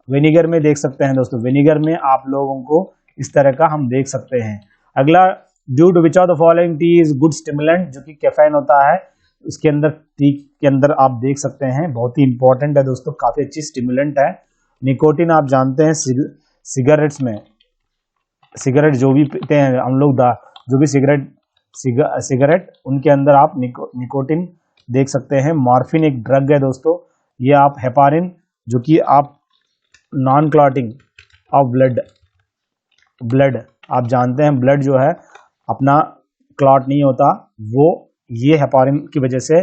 विनेगर में देख सकते हैं दोस्तों। विनेगर में आप लोगों को इस तरह का हम देख सकते हैं। अगला, due to which of the following tea is good stimulant, जो कि कैफीन होता है। इसके अंदर टी के अंदर आप देख सकते हैं, बहुत ही इंपॉर्टेंट है दोस्तों, काफी अच्छी स्टिमुलेंट है। निकोटिन आप जानते हैं सिगरेट्स में, सिगरेट जो भी पीते हैं हम लोग, जो भी सिगरेट उनके अंदर आप निकोटिन देख सकते हैं। मॉर्फिन एक ड्रग है दोस्तों। ये आप हेपारिन, जो कि आप नॉन क्लॉटिंग ऑफ ब्लड आप जानते हैं, ब्लड जो है अपना क्लॉट नहीं होता, वो ये हेपारिन की वजह से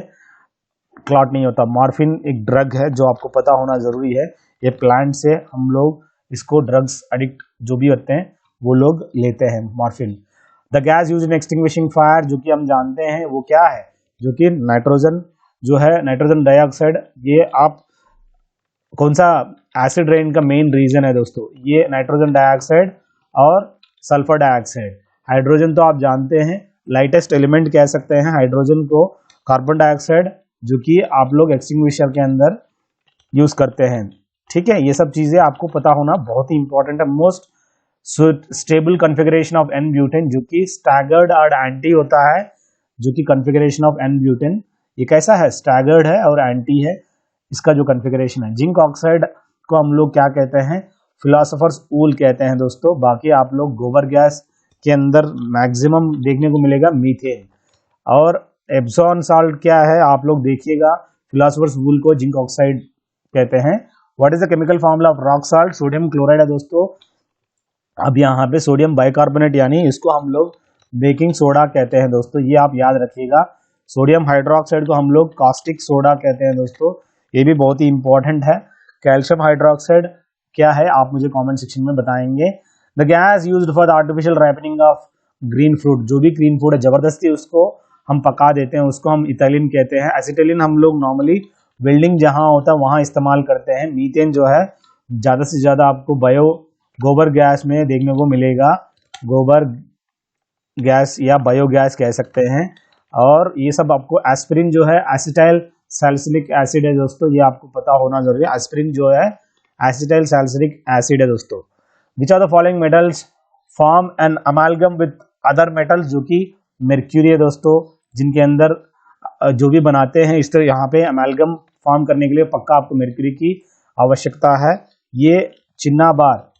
क्लॉट नहीं होता। मॉर्फिन एक ड्रग है जो आपको पता होना जरूरी है। ये प्लांट से हम लोग इसको, ड्रग्स एडिक्ट जो भी होते हैं वो लोग लेते हैं morphine. The gas use in extinguishing fire, जो कि हम जानते हैं वो क्या है, जो कि नाइट्रोजन जो है, नाइट्रोजन डाइऑक्साइड। ये आप कौन सा एसिड रेन का मेन रीजन है दोस्तों, ये नाइट्रोजन डाइऑक्साइड और सल्फर डाइऑक्साइड। हाइड्रोजन तो आप जानते हैं लाइटेस्ट एलिमेंट कह सकते हैं हाइड्रोजन को। कार्बन डाइऑक्साइड जो कि आप लोग एक्सटिंग्विशर के अंदर यूज करते हैं, ठीक है। ये सब चीजें आपको पता होना बहुत ही इंपॉर्टेंट है। Most stable configuration of n butane, जो कि स्टैगर्ड और एंटी होता है, जो कि कॉन्फ़िगरेशन ऑफ एन ब्यूटेन ये कैसा है, स्टैगर्ड है और एंटी है, इसका जो कॉन्फ़िगरेशन है। जिंक ऑक्साइड को हम लोग क्या कहते हैं, फिलोसोफर्स ऊल कहते हैं दोस्तों। बाकी आप लोग गोबर गैस के अंदर मैक्सिमम देखने को मिलेगा मीथेन। और एप्सॉन साल्ट क्या है, आप लोग देखिएगा, फिलोसोफर्स ऊल को जिंक ऑक्साइड कहते हैं। What is the chemical formula of rock salt, sodium chloride है दोस्तों। अब यहाँ पे सोडियम बाइकार्बोनेट यानी इसको हम लोग बेकिंग सोडा कहते हैं दोस्तों, ये आप याद रखिएगा। सोडियम हाइड्रोक्साइड को हम लोग कास्टिक सोडा कहते हैं दोस्तों, ये भी बहुत ही इंपॉर्टेंट है। कैल्शियम हाइड्रोक्साइड क्या है, आप मुझे कमेंट सेक्शन में बताएंगे। The gas used for the artificial ripening of green fruit, जो भी ग्रीन फ्रूट है जबरदस्ती उसको हम पका देते हैं उसको हम इथाइलिन कहते हैं। एसिटिलीन हम लोग नॉर्मली वेल्डिंग जहां होता है वहां इस्तेमाल करते हैं। मीथेन जो है ज़्यादा से ज़्यादा आपको गोबर गैस में देखने को मिलेगा, गोबर गैस या बायोगैस कह सकते हैं। और ये सब आपको एस्पिरिन जो है एसिटाइल सैलिसिलिक एसिड है दोस्तों, ये आपको पता होना जरूरी है। एस्पिरिन जो है एसिटाइल सैलिसिलिक एसिड है दोस्तों। Which are the following metals form an amalgam with other metals, जो कि मर्क्यूरी है दोस्तों, जिनके अंदर जो भी बनाते हैं इस तरह यहाँ पे अमालगम फॉर्म करने के लिए पक्का आपको मर्क्यूरी की आवश्यकता है। ये चिन्ना बार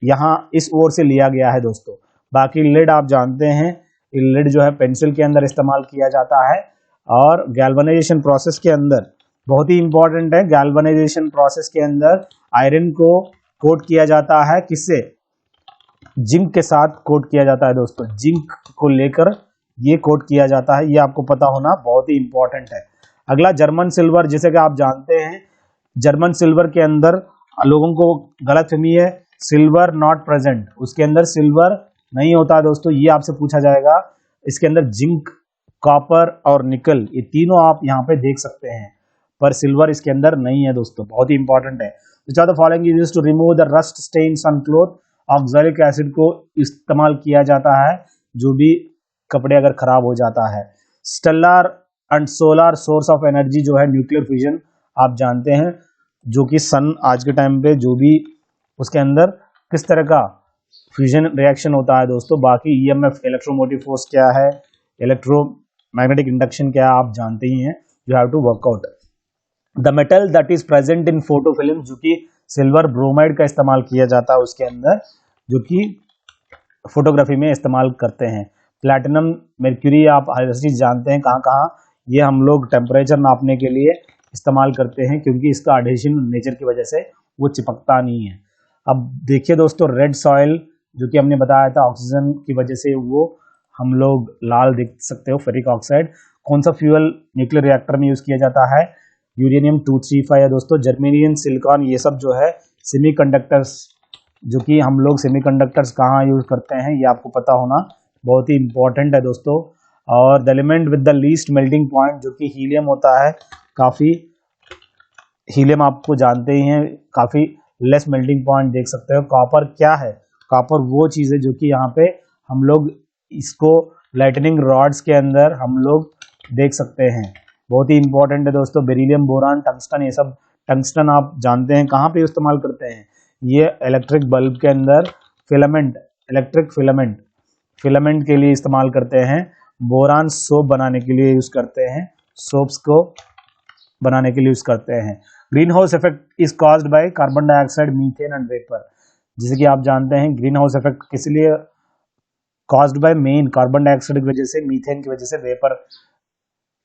यहाँ इस ओर से लिया गया है दोस्तों। बाकी लिड आप जानते हैं, लिड जो है पेंसिल के अंदर इस्तेमाल किया जाता है। और गैल्वेनाइजेशन प्रोसेस के अंदर बहुत ही इंपॉर्टेंट है, गैल्वेनाइजेशन प्रोसेस के अंदर आयरन को कोट किया जाता है, किससे? जिंक के साथ कोट किया जाता है दोस्तों। जिंक को लेकर ये कोट किया जाता है, ये आपको पता होना बहुत ही इंपॉर्टेंट है। अगला जर्मन सिल्वर, जैसे कि आप जानते हैं जर्मन सिल्वर के अंदर लोगों को गलतफहमी है, सिल्वर नॉट प्रेजेंट, उसके अंदर सिल्वर नहीं होता दोस्तों, ये आपसे पूछा जाएगा। इसके अंदर जिंक, कॉपर और निकल, ये तीनों आप यहाँ पे देख सकते हैं, पर सिल्वर इसके अंदर नहीं है दोस्तों, बहुत ही इंपॉर्टेंट है। Which are the following used to remove the rust stains on cloth? Oxalic acid को इस्तेमाल किया जाता है जो भी कपड़े अगर खराब हो जाता है। Stellar and solar source of energy जो है न्यूक्लियर फ्यूजन, आप जानते हैं, जो कि सन आज के टाइम पे जो भी उसके अंदर किस तरह का फ्यूजन रिएक्शन होता है दोस्तों। बाकी ईएमएफ इलेक्ट्रोमोटिव फोर्स क्या है, इलेक्ट्रोमैग्नेटिक इंडक्शन क्या है, आप जानते ही हैं, you have to work out. The metal that is present in photo film, जो कि सिल्वर ब्रोमाइड का इस्तेमाल किया जाता है उसके अंदर, जो कि फोटोग्राफी में इस्तेमाल करते हैं। प्लैटिनम, मर्क्यूरी आप हर चीज जानते हैं कहाँ कहाँ, ये हम लोग टेम्परेचर नापने के लिए इस्तेमाल करते हैं, क्योंकि इसका एडहेशन नेचर की वजह से वो चिपकता नहीं है। अब देखिए दोस्तों, रेड सॉइल जो कि हमने बताया था ऑक्सीजन की वजह से वो हम लोग लाल देख सकते हो, फेरिक ऑक्साइड। कौन सा फ्यूल न्यूक्लियर रिएक्टर में यूज किया जाता है? यूरेनियम 235 है दोस्तों। जर्मेनियम, सिलिकॉन, ये सब जो है सेमीकंडक्टर्स, जो कि हम लोग सेमीकंडक्टर्स कहाँ यूज करते हैं ये आपको पता होना बहुत ही इंपॉर्टेंट है दोस्तों। और the element with the least melting point, जो कि हीलियम होता है, काफ़ी हीलियम आपको जानते ही हैं, काफ़ी लेस मेल्टिंग पॉइंट देख सकते हो। कॉपर क्या है? कॉपर वो चीज़ है जो कि यहाँ पे हम लोग इसको लाइटनिंग रॉड्स के अंदर हम लोग देख सकते हैं, बहुत ही इंपॉर्टेंट है दोस्तों। बेरिलियम, बोरान, टंगस्टन, ये सब, टंगस्टन आप जानते हैं कहाँ पे इस्तेमाल करते हैं? ये इलेक्ट्रिक बल्ब के अंदर फिलामेंट, इलेक्ट्रिक फिलामेंट के लिए इस्तेमाल करते हैं। बोरान सोप बनाने के लिए यूज करते हैं, सोप्स को बनाने के लिए यूज करते हैं। Green house effect is caused by carbon dioxide, methane and vapour. जैसे कि आप जानते हैं ग्रीन हाउस इफेक्ट किस लिए caused by, main carbon dioxide की वजह से, मीथेन की वजह से, वेपर,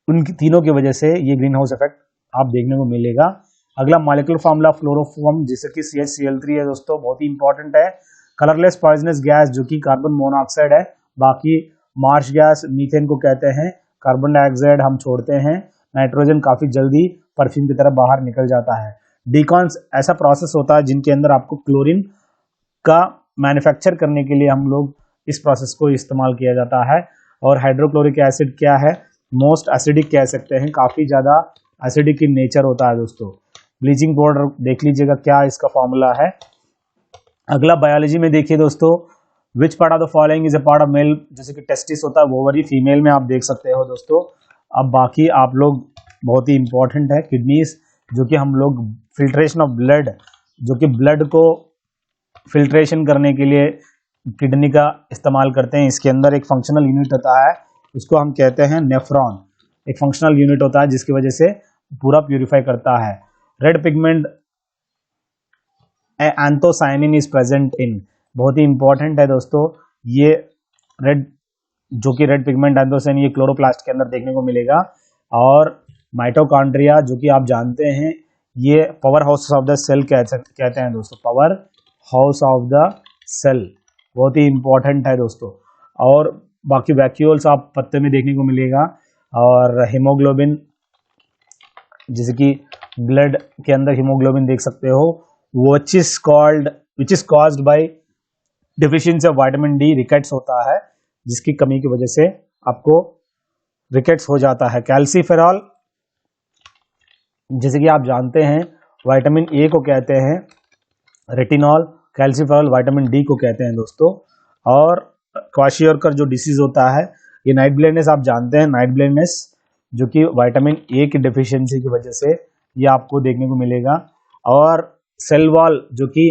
उन तीनों की वजह से ये ग्रीन हाउस इफेक्ट आप देखने को मिलेगा। अगला मॉलिक्यूलर फार्मूला फ्लोरोफॉर्म, जैसे कि CH-Cl3 है दोस्तों, बहुत ही इंपॉर्टेंट है। कलरलेस पॉइजनस गैस, जो कि कार्बन मोनोऑक्साइड है। बाकी मार्श गैस मीथेन को कहते हैं। कार्बन डाइऑक्साइड हम छोड़ते हैं। नाइट्रोजन काफी जल्दी परफ्यूम की तरफ बाहर निकल जाता है। डिकॉन्स ऐसा प्रोसेस होता है जिनके अंदर आपको क्लोरीन का मैन्युफैक्चर करने के लिए हम लोग इस प्रोसेस को इस्तेमाल किया जाता है। और हाइड्रोक्लोरिक एसिड क्या है? मोस्ट एसिडिक कह सकते हैं, काफी ज्यादा एसिडिक इन नेचर होता है दोस्तों। ब्लीचिंग पाउडर देख लीजिएगा क्या इसका फॉर्मूला है। अगला बायोलॉजी में देखिए दोस्तों, which part of the following is a part of male, जैसे कि टेस्टिस होता है, ओवरी फीमेल में आप देख सकते हो दोस्तों। अब बाकी आप लोग बहुत ही इंपॉर्टेंट है किडनीज, जो कि हम लोग फिल्ट्रेशन ऑफ ब्लड, जो कि ब्लड को फिल्ट्रेशन करने के लिए किडनी का इस्तेमाल करते हैं। इसके अंदर एक फंक्शनल यूनिट होता है, उसको हम कहते हैं नेफ्रॉन। एक फंक्शनल यूनिट होता है जिसकी वजह से पूरा प्यूरिफाई करता है। Red pigment anthocyanin is present इन, बहुत ही इंपॉर्टेंट है दोस्तों। ये रेड, जो कि रेड पिगमेंट एंथोसायनिन, ये क्लोरोप्लास्ट के अंदर देखने को मिलेगा। और माइटोकॉन्ड्रिया, जो कि आप जानते हैं, ये power house of the cell कहते हैं दोस्तों, power house of the cell, बहुत ही इंपॉर्टेंट है दोस्तों। और बाकी वैक्यूल्स आप पत्ते में देखने को मिलेगा। और हीमोग्लोबिन, जैसे कि ब्लड के अंदर हीमोग्लोबिन देख सकते हो, which is caused bye deficiency of vitamin D, rickets होता है, जिसकी कमी की वजह से आपको रिकेट्स हो जाता है। कैल्सीफेरॉल, जैसे कि आप जानते हैं विटामिन ए को कहते हैं रेटिनॉल, कैल्सीफेरॉल विटामिन डी को कहते हैं दोस्तों। और क्वाशियोरकर जो डिसीज होता है, ये नाइट ब्लाइंडनेस आप जानते हैं, नाइट ब्लाइंडनेस जो कि विटामिन ए की डेफिशिएंसी की वजह से ये आपको देखने को मिलेगा। और सेल वॉल, जो कि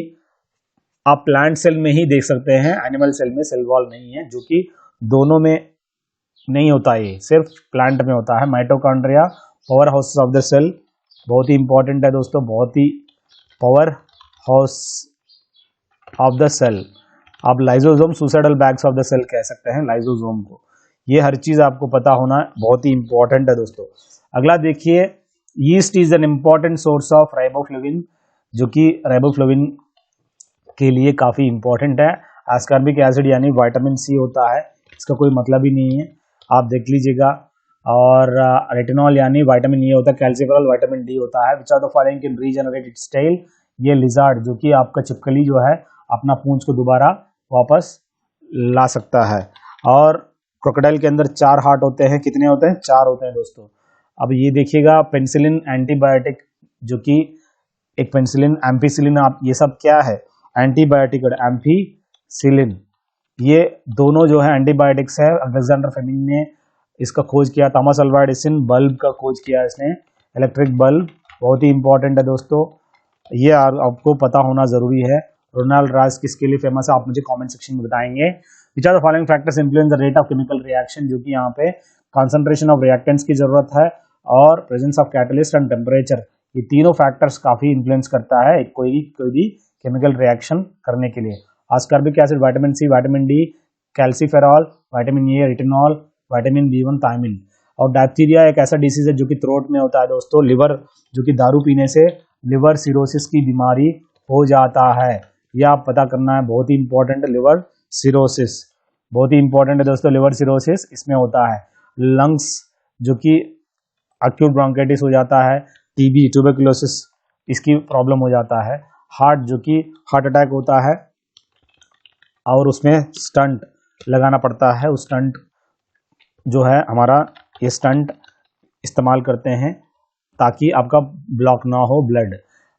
आप प्लांट सेल में ही देख सकते हैं, एनिमल सेल में सेल वॉल नहीं है, जो कि दोनों में नहीं होता, ये सिर्फ प्लांट में होता है। Mitochondria, power house of the cell, बहुत ही इंपॉर्टेंट है दोस्तों, बहुत ही power house of the cell. आप lysosome, suicidal bags of the cell कह सकते हैं लाइजोसोम को। ये हर चीज आपको पता होना बहुत ही इंपॉर्टेंट है दोस्तों। अगला देखिए, yeast is an important source of riboflavin, जो कि राइबोफ्लेविन के लिए काफी इंपॉर्टेंट है। एस्कॉर्बिक एसिड यानी विटामिन सी होता है, इसका कोई मतलब ही नहीं है, आप देख लीजिएगा। और रेटिनॉल यानी विटामिन ए होता है, कैल्सीफेरॉल विटामिन डी होता है। Which are the following can regenerate its tail, ये लिजार्ड जो कि आपका छिपकली जो है अपना पूंछ को दोबारा वापस ला सकता है। और क्रोकोडाइल के अंदर 4 हार्ट होते हैं, कितने होते हैं? 4 होते हैं दोस्तों। अब ये देखिएगा, पेनिसिलिन एंटीबायोटिक, जो कि एक पेनिसिलिन, एम्पिसिलिन, आप ये सब क्या है? एंटीबायोटिक और एम्पिसिलिन, ये दोनों जो है एंटीबायोटिक्स है। अलेक्जेंडर फ्लेमिंग ने इसका खोज किया। थॉमस अल्वा एडिसन बल्ब का खोज किया इसने, इलेक्ट्रिक बल्ब, बहुत ही इंपॉर्टेंट है दोस्तों, ये आपको पता होना जरूरी है। रोनाल्ड रास किसके लिए फेमस है, आप मुझे कमेंट सेक्शन में बताएंगे। Which are the following factors influence the rate of chemical reaction, जो कि यहाँ पे कॉन्सेंट्रेशन ऑफ रिएक्टेंट्स की जरूरत है, और presence of catalyst and temperature, ये तीनों फैक्टर्स काफी इन्फ्लुएंस करता है कोई भी केमिकल रिएक्शन करने के लिए। Ascorbic acid, vitamin C, vitamin D, calciferol, vitamin A, retinol, vitamin B one, thiamine. और डायप्थीरिया एक ऐसा डिसीज है जो कि थ्रोट में होता है दोस्तों। लिवर, जो कि दारू पीने से लिवर सिरोसिस की बीमारी हो जाता है, यह आप पता करना है, बहुत ही इंपॉर्टेंट है। लिवर सिरोसिस बहुत ही इंपॉर्टेंट है दोस्तों, लिवर सिरोसिस इसमें होता है। लंग्स, जो कि एक्यूट ब्रोंकाइटिस हो जाता है। टीबी, ट्यूबरकुलोसिस, इसकी प्रॉब्लम हो जाता है। हार्ट, जो कि हार्ट अटैक होता है और उसमें स्टंट लगाना पड़ता है, उस स्टंट जो है हमारा, ये स्टंट इस्तेमाल करते हैं ताकि आपका ब्लॉक ना हो ब्लड।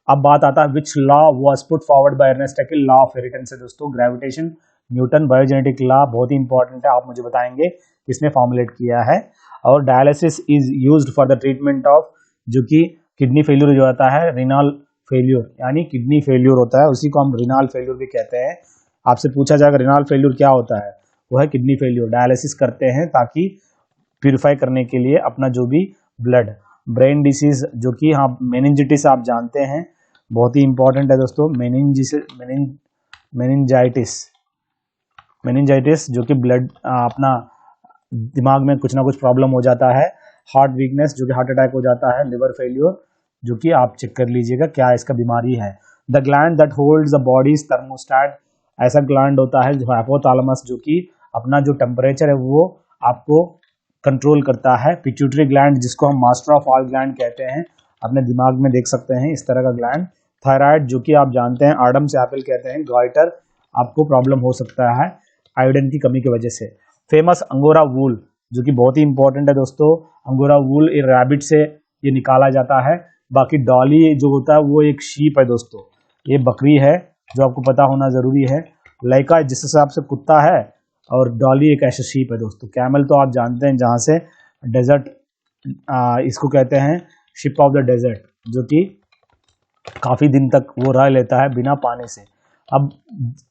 अब बात आता है which law was put forward by Ernest Haeckel, law of inheritance है दोस्तों। ग्रेविटेशन, न्यूटन, बायोजेनेटिक लॉ, बहुत ही इंपॉर्टेंट है, आप मुझे बताएंगे किसने फॉर्मुलेट किया है। और dialysis is used for the treatment of, जो कि किडनी फेल्यूर जो होता है, रिनल फेल्यूर, यानी किडनी फेल्यूर होता है, उसी को हम रिनल फेल्यूर भी कहते हैं। आपसे पूछा जाएगा रिनल फेल्यूर क्या होता है, वो है किडनी फेल्यूर। डायलिसिस करते हैं ताकि प्यूरिफाई करने के लिए अपना जो भी ब्लड। ब्रेन डिसीज, जो कि हाँ, मेनिंजिटिस आप जानते हैं, बहुत ही इंपॉर्टेंट है दोस्तों। मेनिंजाइटिस, जो कि ब्लड अपना दिमाग में कुछ ना कुछ प्रॉब्लम हो जाता है। हार्ट वीकनेस, जो कि हार्ट अटैक हो जाता है। लिवर फेल्यूर, जो कि आप चेक कर लीजिएगा क्या इसका बीमारी है। The gland that holds the bodies thermostat, ऐसा ग्लैंड होता है जो हाइपोथैलेमस, जो कि अपना जो टेम्परेचर है वो आपको कंट्रोल करता है। पिट्यूटरी ग्लैंड, जिसको हम मास्टर ऑफ ऑल ग्लैंड कहते हैं, अपने दिमाग में देख सकते हैं इस तरह का ग्लैंड। थायराइड, जो कि आप जानते हैं आडम्स एप्पल कहते हैं। गॉइटर, आपको प्रॉब्लम हो सकता है आयोडीन की कमी की वजह से। फेमस अंगोरा वूल, जो कि बहुत ही इंपॉर्टेंट है दोस्तों। अंगोरा वूल एक रैबिट से ये निकाला जाता है। बाकी डॉली जो होता है वो एक शीप है दोस्तों, ये बकरी है, जो आपको पता होना जरूरी है। लाइका जिस हिसाब से कुत्ता है, और डॉली एक ऐसा शीप है दोस्तों। कैमल तो आप जानते हैं जहाँ से डेजर्ट, इसको कहते हैं शिप ऑफ द डेजर्ट, जो कि काफी दिन तक वो रह लेता है बिना पानी से। अब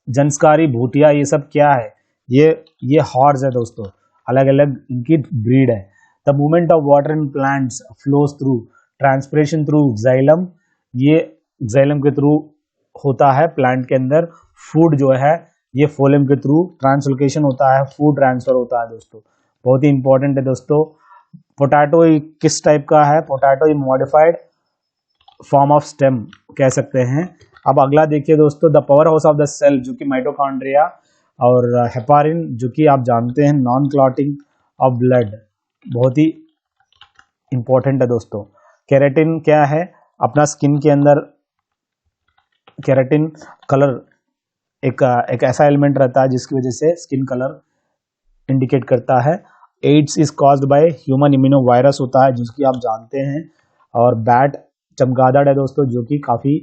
जंस्कारी, भूतिया, ये सब क्या है? ये हॉर्स है दोस्तों, अलग अलग इनकी ब्रीड है। The movement of water in plants flows through transpiration through xylem, ये जाइलम के थ्रू होता है प्लांट के अंदर। फूड जो है ये फोलेम के थ्रू ट्रांसलोकेशन होता है, फूड ट्रांसफर होता है दोस्तों, बहुत ही इंपॉर्टेंट है दोस्तों। पोटैटो किस टाइप का है? पोटैटो ये मॉडिफाइड फॉर्म ऑफ स्टेम कह सकते हैं। अब अगला देखिए दोस्तों, the power house of the cell, जो कि माइटोकॉन्ड्रिया, और हेपारिन, जो कि आप जानते हैं नॉन क्लॉटिंग ऑफ ब्लड, बहुत ही इंपॉर्टेंट है दोस्तों। केराटिन क्या है? अपना स्किन के अंदर केराटिन कलर एक ऐसा एलिमेंट रहता है जिसकी वजह से स्किन कलर इंडिकेट करता है। AIDS is caused by human immuno virus होता है जिसकी आप जानते हैं, और बैट चमगादड़ है दोस्तों, जो कि काफ़ी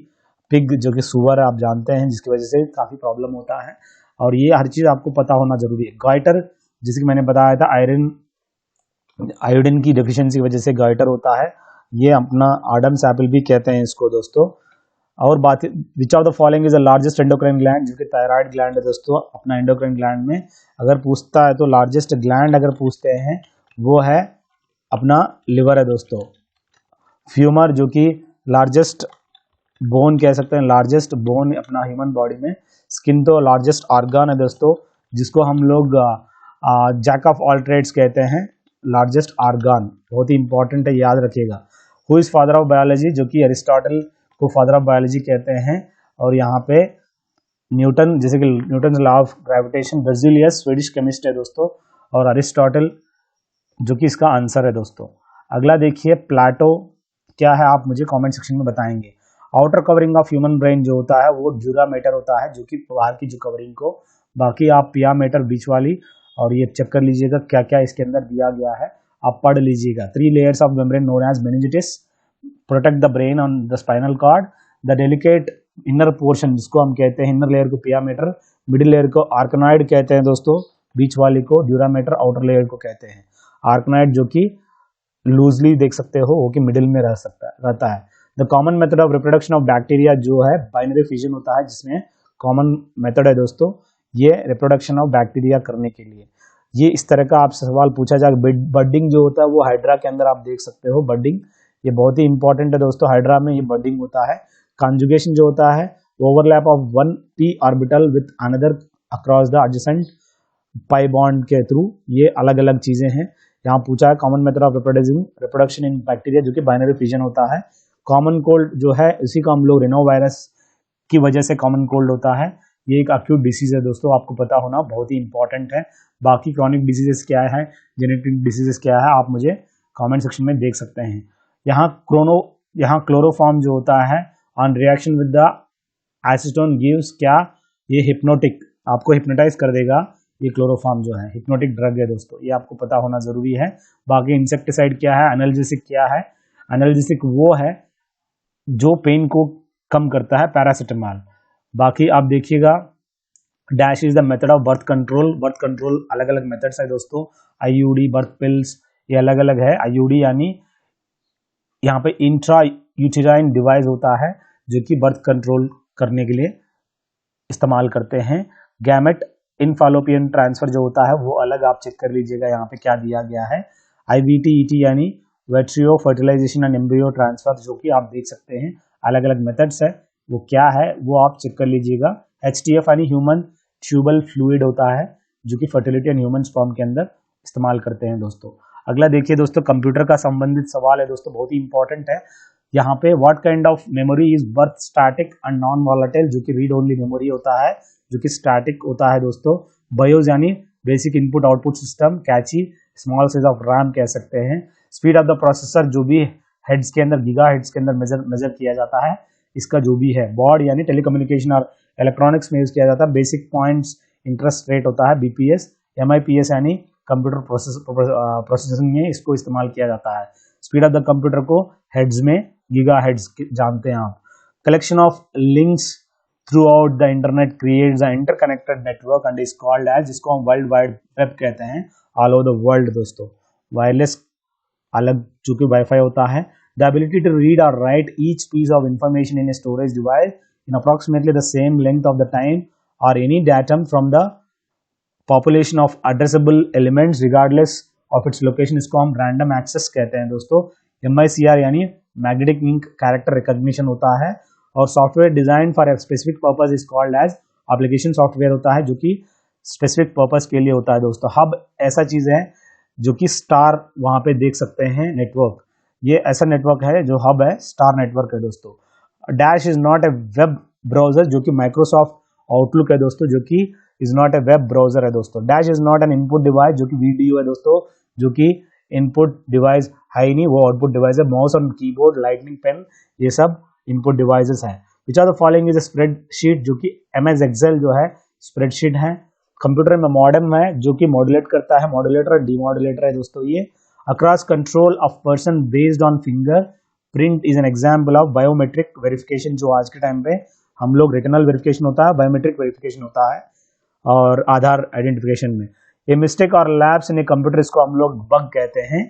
पिग जो कि सुअर है आप जानते हैं, जिसकी वजह से काफ़ी प्रॉब्लम होता है, और ये हर चीज़ आपको पता होना जरूरी है। गाइटर, जिसकी मैंने बताया था आयोडीन की डेफिशिएंसी की वजह से गाइटर होता है, ये अपना आडम्स एप्पल भी कहते हैं इसको दोस्तों। और बात, विच of the following is the largest endocrine gland, जो कि थायराइड ग्लैंड है दोस्तों। अपना एंडोक्राइन ग्लैंड में अगर पूछता है तो लार्जेस्ट ग्लैंड अगर पूछते हैं वो है अपना लिवर है दोस्तों। फ्यूमर, जो कि लार्जेस्ट बोन कह सकते हैं, लार्जेस्ट बोन अपना ह्यूमन बॉडी में। स्किन तो लार्जेस्ट ऑर्गन है दोस्तों, जिसको हम लोग जैक ऑफ ऑल ट्रेड्स कहते हैं, लार्जेस्ट ऑर्गन, बहुत ही इंपॉर्टेंट है, याद रखिएगा। Who is father of biology, जो कि अरिस्टोटल को फादर ऑफ बायोलॉजी कहते हैं, और यहाँ पे न्यूटन, जैसे कि न्यूटन लॉ ऑफ ग्रेविटेशन, बेrzelius स्वीडिश केमिस्ट है दोस्तों, और अरिस्टोटल जो कि इसका आंसर है दोस्तों। अगला देखिए, प्लेटो क्या है, आप मुझे कमेंट सेक्शन में बताएंगे। Outer covering of human brain जो होता है वो ड्यूरा मैटर होता है, जो कि बाहर की जो कवरिंग को, बाकी आप पिया मैटर बीच वाली, और ये चेक कर लीजिएगा क्या क्या इसके अंदर दिया गया है, आप पढ़ लीजिएगा। 3 layers of membrane known as meningitis protect the brain on the spinal cord. The delicate inner portion, जिसको हम कहते हैं इनर लेयर को पिया मैटर, मिडिल लेयर को आर्कनॉइड कहते हैं दोस्तों, बीच वाली को ड्यूरा मैटर, आउटर लेयर को कहते हैं आर्कनॉइड, जो कि लूजली देख सकते हो वो कि मिडिल में रहता है। The common method of reproduction of bacteria जो है बाइनरी फिजन होता है, जिसमें कॉमन मेथड है दोस्तों ये रिप्रोडक्शन ऑफ बैक्टीरिया करने के लिए। ये इस तरह का आपसे सवाल पूछा जाएगा। बर्डिंग जो होता है वो हाइड्रा के अंदर आप देख सकते हो, बर्डिंग ये बहुत ही इंपॉर्टेंट है दोस्तों, हाइड्रा में ये बर्डिंग होता है। कॉन्जुगेशन जो होता है overlap of one p orbital with another across the adjacent pi bond के थ्रू, ये अलग अलग चीजें हैं। यहाँ पूछा है common method of reproduction in bacteria, जो कि बाइनरी फिजन होता है। कॉमन कोल्ड जो है इसी को हम लोग रिनो वायरस की वजह से कॉमन कोल्ड होता है, ये एक अक्यूट डिसीज है दोस्तों, आपको पता होना बहुत ही इंपॉर्टेंट है। बाकी क्रॉनिक डिसीजेस क्या है, जेनेटिक डिसीजेस क्या है, आप मुझे कमेंट सेक्शन में देख सकते हैं। यहाँ क्लोरोफॉर्म जो होता है on reaction with the acetone gives क्या, ये हिप्नोटिक, आपको हिप्नोटाइज कर देगा। ये क्लोरोफॉर्म जो है हिप्नोटिक ड्रग है दोस्तों, ये आपको पता होना जरूरी है। बाकी इंसेक्टिसाइड क्या है, एनाल्जेसिक क्या है, एनाल्जेसिक वो है जो पेन को कम करता है, पैरासिटामोल। बाकी आप देखिएगा, dash is the method of birth control. Birth control अलग अलग मेथड्स है दोस्तों, आईयूडी, बर्थ पिल्स, ये अलग अलग है। आईयूडी यानी यहाँ पे इंट्रा यूटेराइन डिवाइस होता है जो कि बर्थ कंट्रोल करने के लिए इस्तेमाल करते हैं। गैमेट इन फालोपियन ट्रांसफर जो होता है वो अलग, आप चेक कर लीजिएगा यहाँ पे क्या दिया गया है। IVT-ET यानी वेट्रियो फर्टिलाइजेशन एंड एम्ब्रियो ट्रांसफर, जो कि आप देख सकते हैं अलग अलग मेथड्स है, वो क्या है वो आप चेक कर लीजिएगा। HTF यानी ह्यूमन ट्यूबल फ्लूइड होता है, जो कि फर्टिलिटी एंड ह्यूमन स्पर्म के अंदर इस्तेमाल करते हैं दोस्तों। अगला देखिए दोस्तों, कंप्यूटर का संबंधित सवाल है दोस्तों, बहुत ही इंपॉर्टेंट है। यहाँ पे what kind of memory is birth static and non volatile, जो कि रीड ओनली मेमोरी होता है, जो कि स्टैटिक होता है दोस्तों। बायोस यानी basic input output system, cache small size of RAM कह सकते हैं। स्पीड ऑफ द प्रोसेसर, जो भी हेड्स के अंदर, गीगा हेड्स के अंदर मेजर किया जाता है, इसका जो भी है। बॉड यानी टेलीकम्युनिकेशन और इलेक्ट्रॉनिक्स में यूज किया जाता है। बेसिक पॉइंट्स इंटरेस्ट रेट होता है BPS। MIPS यानी कंप्यूटर प्रोसेसिंग में इसको इस्तेमाल किया जाता है। स्पीड ऑफ द कंप्यूटर को हेड्स में गीगा हेड्स जानते हैं आप। Collection of links throughout the internet creates the interconnected network and is called as, जिसको हम वर्ल्ड वाइड वेब कहते हैं, ऑल ओवर द वर्ल्ड दोस्तों। वायरलेस अलग चूंकि वाईफाई होता है। द एबिलिटी टू रीड और write each piece of information in a storage device in approximately the same length of the time और any datum from the population of addressable elements regardless of its location, इसको हम random access कहते हैं दोस्तों। MICR यानी magnetic ink character recognition होता है। और software design for a specific purpose is called as, application software होता है जो कि स्पेसिफिक पर्पस के लिए होता है दोस्तों। हब ऐसा चीज है जो कि स्टार वहां पे देख सकते हैं नेटवर्क, ये ऐसा नेटवर्क है जो हब है, स्टार नेटवर्क है दोस्तों। Dash is not a web browser, जो कि माइक्रोसॉफ्ट आउटलुक है दोस्तों, जो कि is not a web browser है दोस्तों। Dash is not N input device, जो कि VDU है दोस्तों, जो कि इनपुट डिवाइस है ही नहीं, वो आउटपुट डिवाइस है। माउस और कीबोर्ड, लाइटनिंग पेन, ये सब इनपुट डिवाइसेस है। Which are the following is a spreadsheet, जो कि MS Excel जो है स्प्रेडशीट है। कंप्यूटर में मॉडेम है जो कि मॉड्यूलेट करता है, मॉड्यूलेटर और डीमॉड्यूलेटर है दोस्तों ये। Across control of person based on finger print is an example of biometric verification, जो आज के टाइम पे हम लोग रेटिनल वेरिफिकेशन होता है, बायोमेट्रिक वेरिफिकेशन होता है और आधार आइडेंटिफिकेशन में। ये मिस्टेक और लैप्स इन ए कंप्यूटर, इसको हम लोग बग कहते हैं।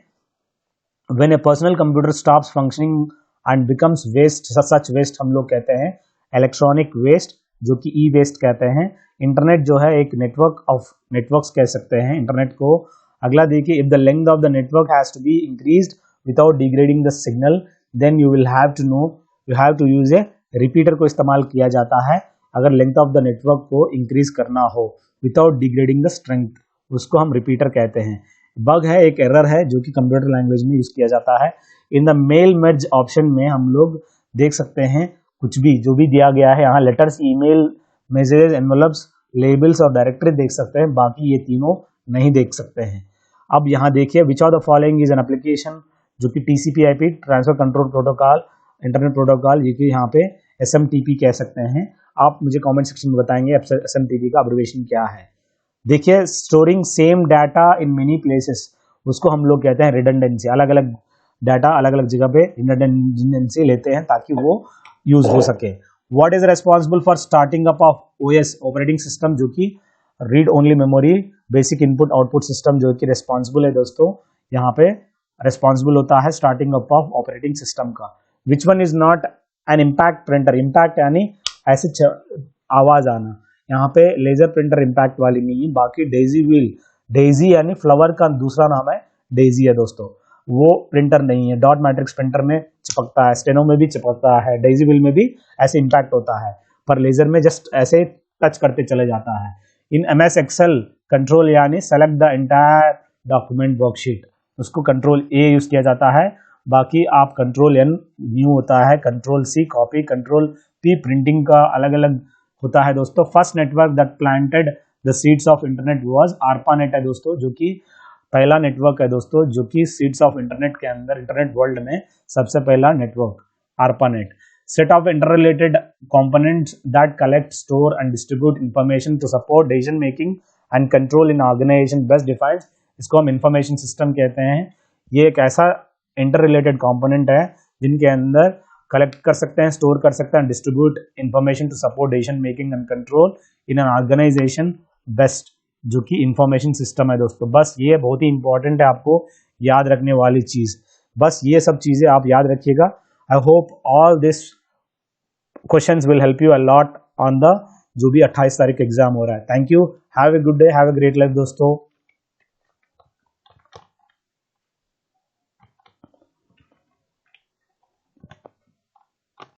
When a personal computer stops functioning and becomes waste, such waste हम लोग कहते हैं इलेक्ट्रॉनिक वेस्ट, जो कि ई वेस्ट कहते हैं। इंटरनेट जो है एक नेटवर्क ऑफ नेटवर्क्स कह सकते हैं इंटरनेट को। अगला देखिए, if the length of the network has to be increased without degrading the signal then you will have to know, you have to use a repeater को इस्तेमाल किया जाता है अगर लेंथ ऑफ द नेटवर्क को इंक्रीज करना हो without degrading the strength, उसको हम रिपीटर कहते हैं। बग है, एक एरर है जो कि कंप्यूटर लैंग्वेज में यूज किया जाता है। In the mail merge option में हम लोग देख सकते हैं कुछ भी जो भी दिया गया है, यहाँ letters, email, messages, envelopes, labels और डायरेक्टरी देख सकते हैं, बाकी ये तीनों नहीं देख सकते हैं। अब यहाँ देखिए, विच of the following is an application, जो कि TCP/IP transfer control protocol, internet protocol, ये कि यहाँ पे SMTP कह सकते हैं। आप मुझे कमेंट सेक्शन में बताएंगे SMTP का अब्रिविएशन क्या है। देखिए, storing same data in many places, उसको हम लोग कहते हैं रिडंडेंसी। अलग अलग डाटा अलग अलग जगह पे रिडंडेंसी लेते हैं ताकि वो यूज हो सके। What is responsible for starting up of OS operating system, जो कि read only memory basic input output system, जो कि रेस्पॉन्सिबल है दोस्तों, यहाँ पे रेस्पॉन्सिबल होता है starting up of operating system का। Which one is not an impact printer, impact यानी ऐसे आवाज आना, यहाँ पे लेजर प्रिंटर इम्पैक्ट वाली नहीं है। बाकी डेजी व्हील, डेजी यानी फ्लावर का दूसरा नाम है डेजी है दोस्तों, वो प्रिंटर नहीं है। डॉट मैट्रिक्स प्रिंटर में चिपकता है, स्टेनो में भी चिपकता है, डेजी व्हील में भी ऐसे इम्पैक्ट होता है, पर लेजर में जस्ट ऐसे टच करते चले जाता है। इन MS Excel कंट्रोल यानी select the entire document worksheet, उसको कंट्रोल A यूज किया जाता है। बाकी आप कंट्रोल N न्यू होता है, control C copy, control P printing का अलग अलग होता है दोस्तों। First network that planted the seeds of internet was ARPANET है दोस्तों, जो कि पहला नेटवर्क है दोस्तों, जो कि सीड्स ऑफ इंटरनेट के अंदर इंटरनेट वर्ल्ड में सबसे पहला network ARPANET। Set of interrelated components that collect, store and distribute information to support decision making and control in organization best defined, इसको हम इंफॉर्मेशन सिस्टम कहते हैं। ये एक ऐसा इंटर रिलेटेड कंपोनेंट है जिनके अंदर कलेक्ट कर सकते हैं, स्टोर कर सकते हैं, distribute information to support decision making and control in an organization best, जो कि इंफॉर्मेशन सिस्टम है दोस्तों। बस ये बहुत ही इंपॉर्टेंट है, आपको याद रखने वाली चीज, बस ये सब चीजें आप याद रखिएगा। I hope all this questions will help you a lot on the जो भी 28 तारीख एग्जाम हो रहा है। Thank you, have a good day, have a great life दोस्तों।